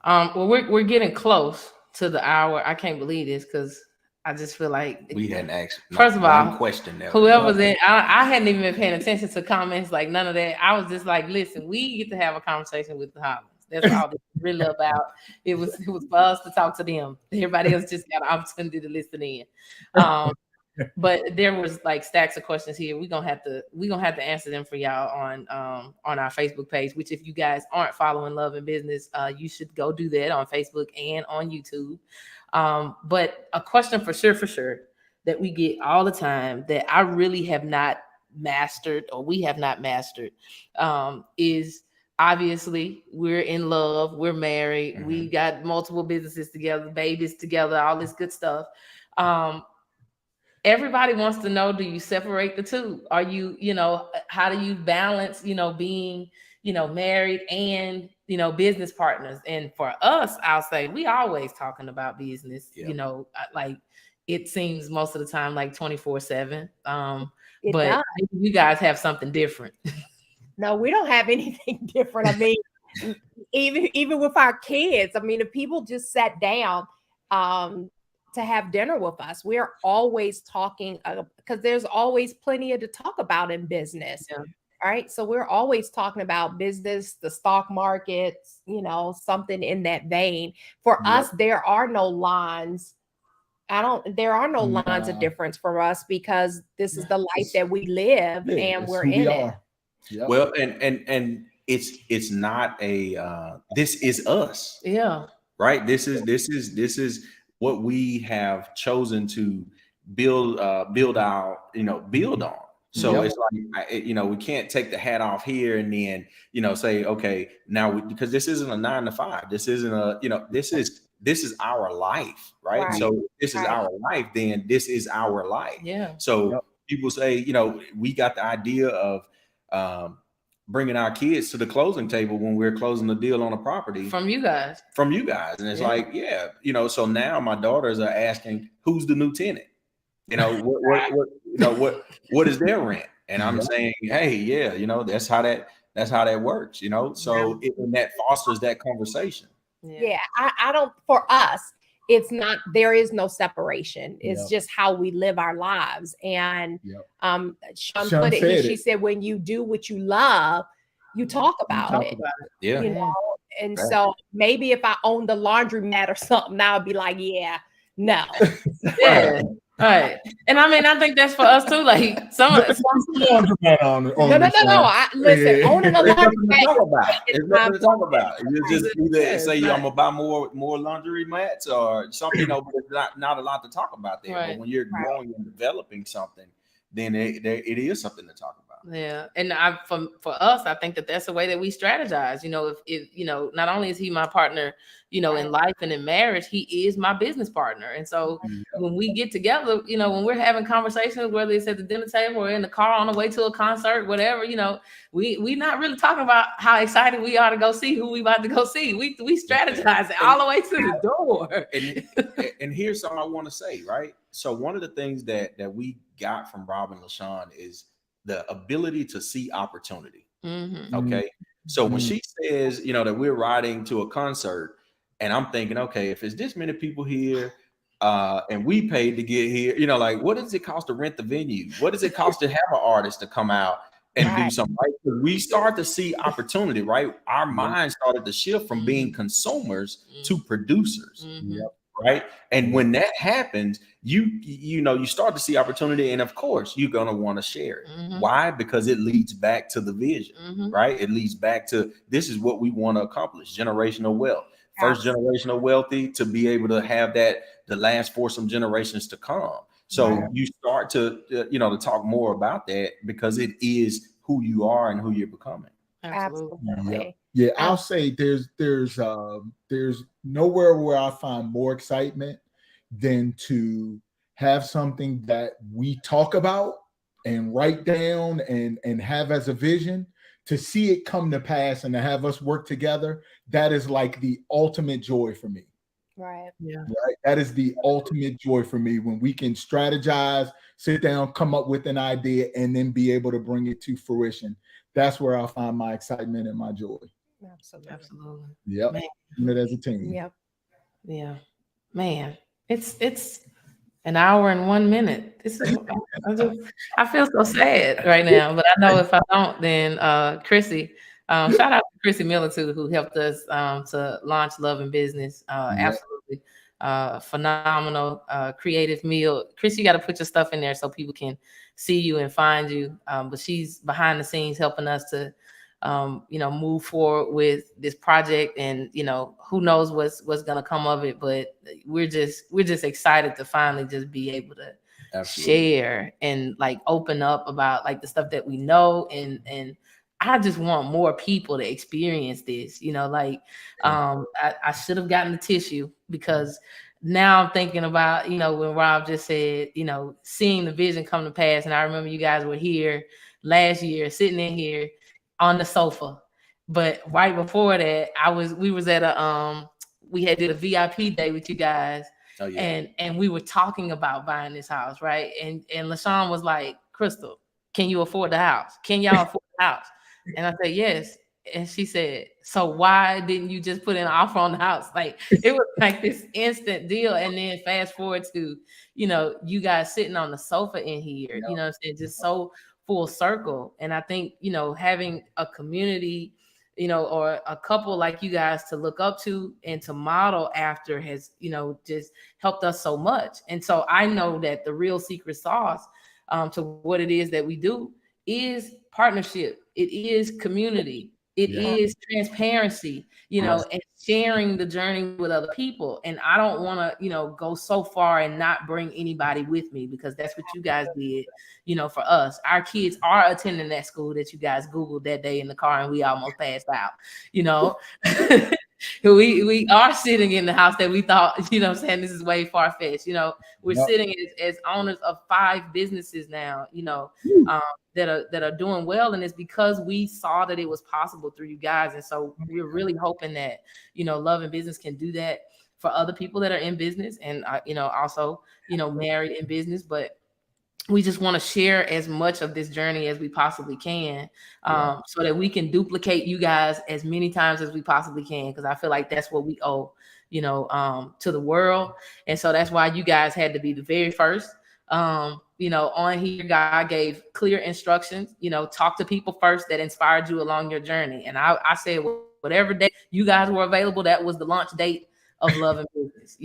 Well, we're getting close to the hour. I can't believe this because I just feel like we hadn't asked. First of all, question there. Whoever's in, I hadn't even been paying attention to comments, like none of that. I was just like, listen, we get to have a conversation with the Hollands. That's all it's really about. It was for us to talk to them. Everybody else just got an opportunity to listen in. But there was like stacks of questions here. We're gonna have to answer them for y'all on our Facebook page, which if you guys aren't following Love and Business, you should go do that on Facebook and on YouTube. But a question for sure that we get all the time that I really have not mastered, or we have not mastered, is obviously we're in love, we're married, Mm-hmm. we got multiple businesses together, babies together, all this good stuff. Everybody wants to know, do you separate the two? Are you, how do you balance, being, married and, business partners? And for us, I'll say we always talking about business, like it seems most of the time like 24/7. But you guys have something different. No, we don't have anything different. I mean, even with our kids, I mean, if people just sat down to have dinner with us, we're always talking because there's always plenty to talk about in business. Yeah. All right. So we're always talking about business, the stock markets, something in that vein. For us, there are no lines. There are no lines of difference for us because this is the life that we live and we're in it. Yep. Well, and it's not a this is us. Yeah. Right. This is what we have chosen to build our, build on. So it's like, we can't take the hat off here and then, say, okay, now because this isn't a 9 to 5. This isn't a, this is our life. Right. So this is our life. Then this is our life. Yeah. So people say, we got the idea of bringing our kids to the closing table when we're closing the deal on a property from you guys. And it's like, so now my daughters are asking, who's the new tenant? What is their rent? And I'm saying, hey, that's how that works, so and that fosters that conversation. Yeah. I don't, for us, it's not, there is no separation. It's just how we live our lives. And Sean put it, she said, when you do what you love, you talk about it. Yeah. And so maybe if I owned the laundromat or something, I would be like, no. Yeah. Right. And I mean, I think that's for us too. Like some laundromat on no. Listen, owning a laundromat. It's nothing to talk about. You just either say I'm gonna buy more laundry mats or something, but it's not a lot to talk about there. Right. But when you're growing and developing something, then it is something to talk about. Yeah. And for us, I think that's the way that we strategize. If not only is he my partner, in life and in marriage, he is my business partner. And so when we get together, when we're having conversations, whether it's at the dinner table or in the car on the way to a concert, whatever, we not really talking about how excited we are to go see who we about to go see. We strategize all the way to the door. And here's something I want to say, right? So one of the things that we got from Rob and LaShawne is the ability to see opportunity. Mm-hmm. Okay. So when she says, that we're riding to a concert, and I'm thinking, okay, if it's this many people here, and we paid to get here, like, what does it cost to rent the venue? What does it cost to have an artist to come out and do something? Right? We start to see opportunity, right? Our minds started to shift from being consumers to producers. Right. And when that happens, you start to see opportunity. And of course, you're going to want to share it. Why? Because it leads back to the vision. Right. It leads back to this is what we want to accomplish. Generational wealth. First generational wealthy to be able to have that the last for some generations to come. So you start to, to talk more about that because it is who you are and who you're becoming. Absolutely. Yeah, I'll say there's nowhere where I find more excitement than to have something that we talk about and write down and have as a vision, to see it come to pass and to have us work together. That is like the ultimate joy for me. Right. Yeah. Right. That is the ultimate joy for me, when we can strategize, sit down, come up with an idea, and then be able to bring it to fruition. That's where I find my excitement and my joy. Absolutely. Yep. Man. As a team. Yep. Yeah. Man, it's an hour and 1 minute. This is I feel so sad right now, but I know if I don't, then Chrissy, shout out to Chrissy Miller too, who helped us to launch Love and Business. Absolutely phenomenal creative meal. Chris, you got to put your stuff in there so people can see you and find you. But she's behind the scenes helping us to move forward with this project, and who knows what's gonna come of it. But we're just excited to finally just be able to share and like open up about like the stuff that we know, and I just want more people to experience this. I should have gotten the tissue, because now I'm thinking about when Rob just said seeing the vision come to pass, and I remember you guys were here last year sitting in here on the sofa. But right before that, we was at we had did a VIP day with you guys. Oh, yeah. And we were talking about buying this house, right? And LaShawne was like, Crystal, can you afford the house? Can y'all afford the house? And I said, yes. And she said, so why didn't you just put an offer on the house? Like, it was like this instant deal. And then fast forward to, you guys sitting on the sofa in here, what I'm saying? Just so full circle. And I think, having a community, or a couple like you guys to look up to and to model after has, just helped us so much. And so I know that the real secret sauce to what it is that we do is partnership. It is community. It is transparency, and sharing the journey with other people. And I don't want to, go so far and not bring anybody with me, because that's what you guys did, for us. Our kids are attending that school that you guys Googled that day in the car and we almost passed out, we are sitting in the house that we thought, this is way far-fetched. We're sitting as owners of 5 businesses now, that are doing well. And it's because we saw that it was possible through you guys. And so we're really hoping that, Love and Business can do that for other people that are in business and, also, married in business. But we just want to share as much of this journey as we possibly can, so that we can duplicate you guys as many times as we possibly can. Because I feel like that's what we owe, to the world. And so that's why you guys had to be the very first. On here, God gave clear instructions, talk to people first that inspired you along your journey. And I said, whatever day you guys were available, that was the launch date of Love and Business.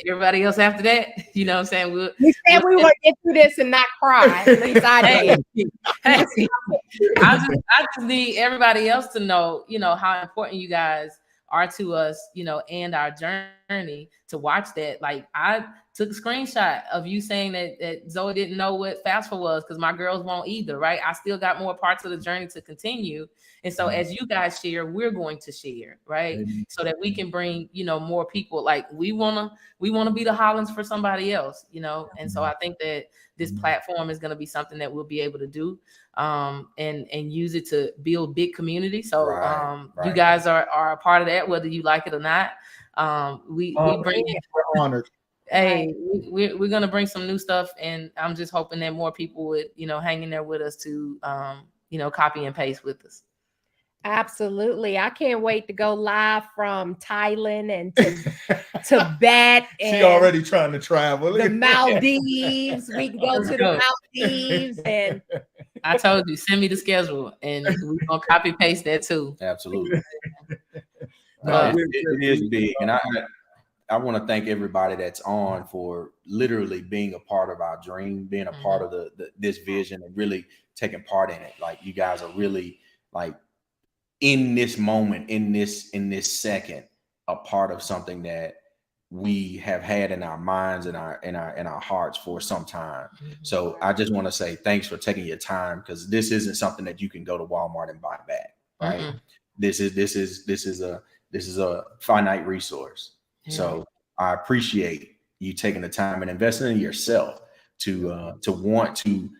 Everybody else after that, what I'm saying? We said we would get through this and not cry. At least I did. I just need everybody else to know, how important you guys are to us, and our journey, to watch that. Like, I took a screenshot of you saying that Zoe didn't know what FAFSA was, because my girls won't either, right? I still got more parts of the journey to continue. And so as you guys share, we're going to share, right? So that we can bring, more people. Like, we want to be the Hollands for somebody else, And so I think that this platform is going to be something that we'll be able to do, and use it to build big community. So you guys are a part of that, whether you like it or not. We bring it. We're honored. Hey, we're gonna bring some new stuff, and I'm just hoping that more people would, hang in there with us to, copy and paste with us. Absolutely. I can't wait to go live from Thailand and to Tibet. And she already trying to travel. The Maldives. We can go to the Maldives. And I told you, send me the schedule and we're going to copy paste that too. Absolutely. It is big. And I want to thank everybody that's on for literally being a part of our dream, being a part of this vision, and really taking part in it. Like, you guys are really like in this moment, in this second, a part of something that we have had in our minds and our hearts for some time. So I just want to say thanks for taking your time, because this isn't something that you can go to Walmart and buy back, right? Mm-mm. This is a finite resource. Yeah. So I appreciate you taking the time and investing in yourself to want to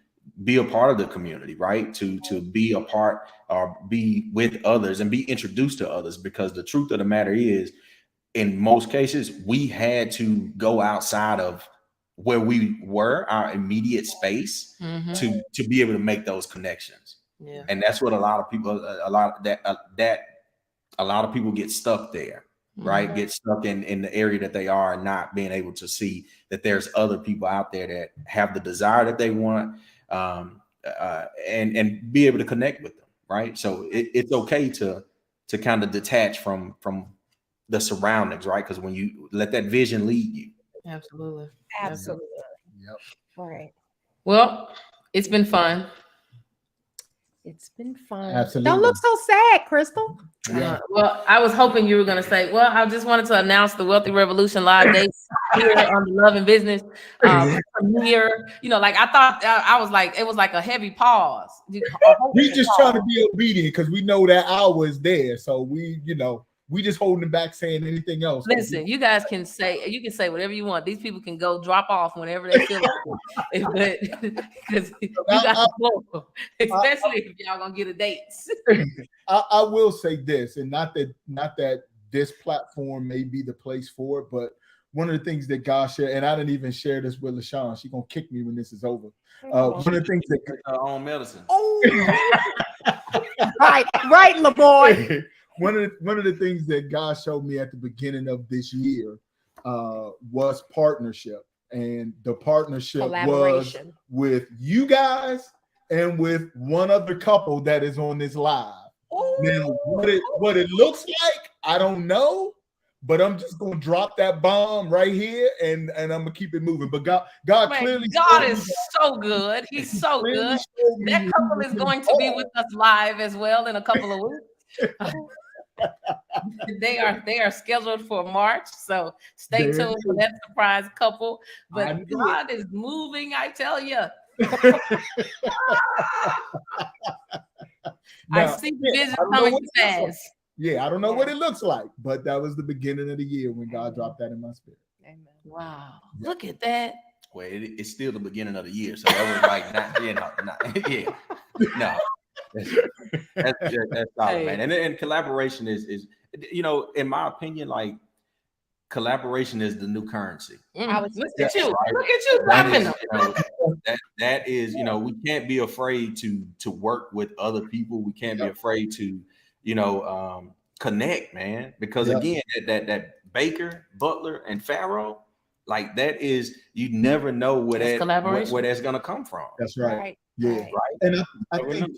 be a part of the community, right? To be a part or be with others and be introduced to others, because the truth of the matter is, in most cases, we had to go outside of where we were, our immediate space, to be able to make those connections. Yeah. And that's what a lot of people get stuck there, right? Get stuck in the area that they are, and not being able to see that there's other people out there that have the desire that they want, and be able to connect with them, right? So it's okay to kind of detach from the surroundings, right? Because when you let that vision lead you. Absolutely. Yep. Right. Well, it's been fun. It's been fun. Absolutely. Don't look so sad, Crystal. Yeah. Well, I was hoping you were going to say, well, I just wanted to announce the Wealthy Revolution live dates here on the Love and Business premiere. You know, like I thought, I was like, it was like a heavy pause. We just trying to be obedient because we know that hour is there. So we just holding back saying anything else. Listen, you guys can say whatever you want. These people can go drop off whenever they feel like it. But because you got to go, especially if y'all gonna get a date. I will say this, and not that this platform may be the place for it, but one of the things that God shared, and I didn't even share this with LaShawne. She's gonna kick me when this is over. One of the things that her own medicine. Oh, right, LaBoy. One of the things that God showed me at the beginning of this year was partnership, and the partnership was with you guys and with one other couple that is on this live. Ooh. Now, what it looks like, I don't know, but I'm just gonna drop that bomb right here, and I'm gonna keep it moving. But God clearly, God is so good. He's so good. That couple is going to be with us live as well in a couple of weeks. They are scheduled for March, so stay tuned for that surprise couple. But God is moving, I tell you. I see the vision coming fast. Yeah, I don't know what it looks like, but that was the beginning of the year when God dropped that in my spirit. Amen. Wow, look at that. Well, it's still the beginning of the year, so that was like no. That's solid, man. And collaboration is in my opinion, like collaboration is the new currency. Look at you clapping. That is, we can't be afraid to work with other people. We can't be afraid to, connect, man. Because again, that Baker, Butler, and Farrow, like that is, you never know where that's gonna come from. That's right. Yeah, right. And I think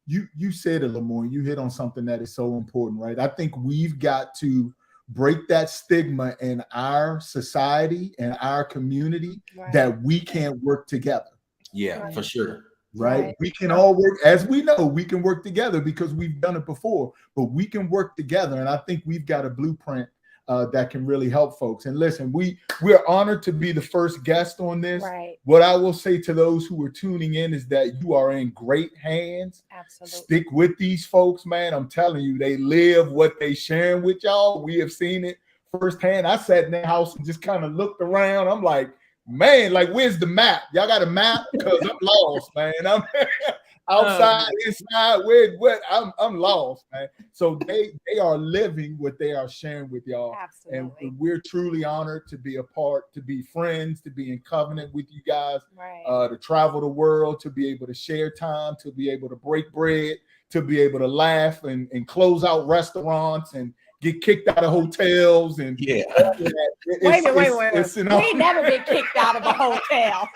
you said it, Lamorne. You hit on something that is so important, right? I think we've got to break that stigma in our society and our community that we can't work together. Yeah, for sure. Right? We can all work, as we know, we can work together because we've done it before, but we can work together. And I think we've got a blueprint that can really help folks. And listen, we're honored to be the first guest on this. Right. What I will say to those who are tuning in is that you are in great hands. Absolutely. Stick with these folks, man. I'm telling you, they live what they sharing with y'all. We have seen it firsthand. I sat in the house and just kind of looked around. I'm like, man, like, where's the map? Y'all got a map? Because I'm lost, man. I'm outside, inside, where I'm lost, man. So they are living what they are sharing with y'all. Absolutely. And we're truly honored to be a part, to be friends, to be in covenant with you guys, to travel the world, to be able to share time, to be able to break bread, to be able to laugh and close out restaurants and get kicked out of hotels and wait a minute. We ain't never been kicked out of a hotel.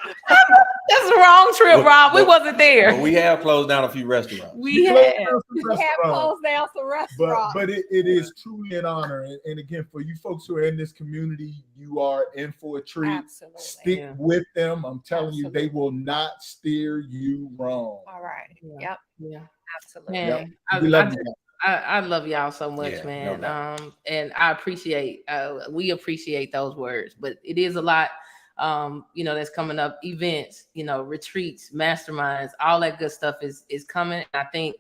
That's the wrong trip, Rob. We wasn't there. But we have closed down a few restaurants. We have closed down some restaurants. But it is truly an honor. And again, for you folks who are in this community, you are in for a treat. Absolutely. Stick with them. I'm telling you, they will not steer you wrong. All right. Yep. Yeah. Absolutely. Man, we love you. I love y'all so much, Yeah, man. no doubt. And I appreciate, we appreciate those words, but it is a lot, that's coming up, events, retreats, masterminds, all that good stuff is coming. I think,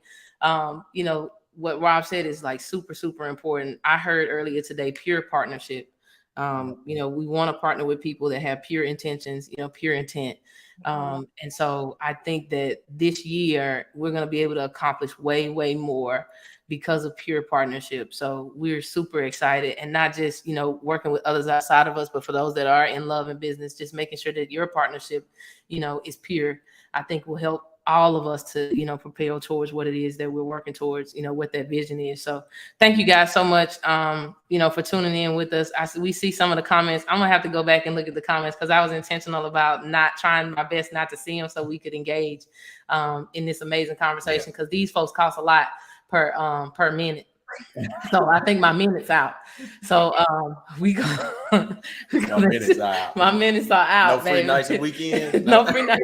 what Rob said is like super, super important. I heard earlier today, pure partnership. We want to partner with people that have pure intentions, pure intent. And so I think that this year we're going to be able to accomplish way, way more because of pure partnership. So we're super excited, and not just, working with others outside of us, but for those that are in love and business, just making sure that your partnership, is pure, I think will help all of us to, propel towards what it is that we're working towards, what that vision is. So thank you guys so much, for tuning in with us. We see some of the comments. I'm gonna have to go back and look at the comments because I was intentional about not trying my best not to see them so we could engage in this amazing conversation, because these folks cost a lot per minute. So I think my minute's out. So we go. No minutes are out. My minutes are out. No free baby. nights and weekends. No free nights.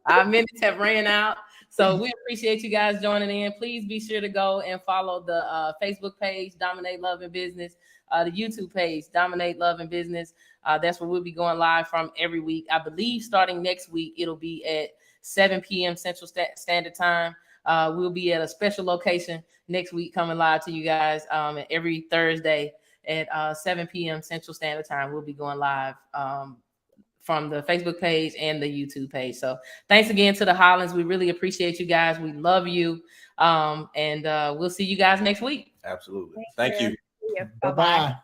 Our minutes have ran out. So we appreciate you guys joining in. Please be sure to go and follow the Facebook page, Dominate Love and Business, the YouTube page, Dominate Love and Business. That's where we'll be going live from every week. I believe starting next week, it'll be at 7 p.m. Central Standard Time. We'll be at a special location next week coming live to you guys every Thursday at 7 p.m. Central Standard Time. We'll be going live from the Facebook page and the YouTube page. So thanks again to the Hollands. We really appreciate you guys. We love you. And we'll see you guys next week. Absolutely. Thank you. Bye-bye.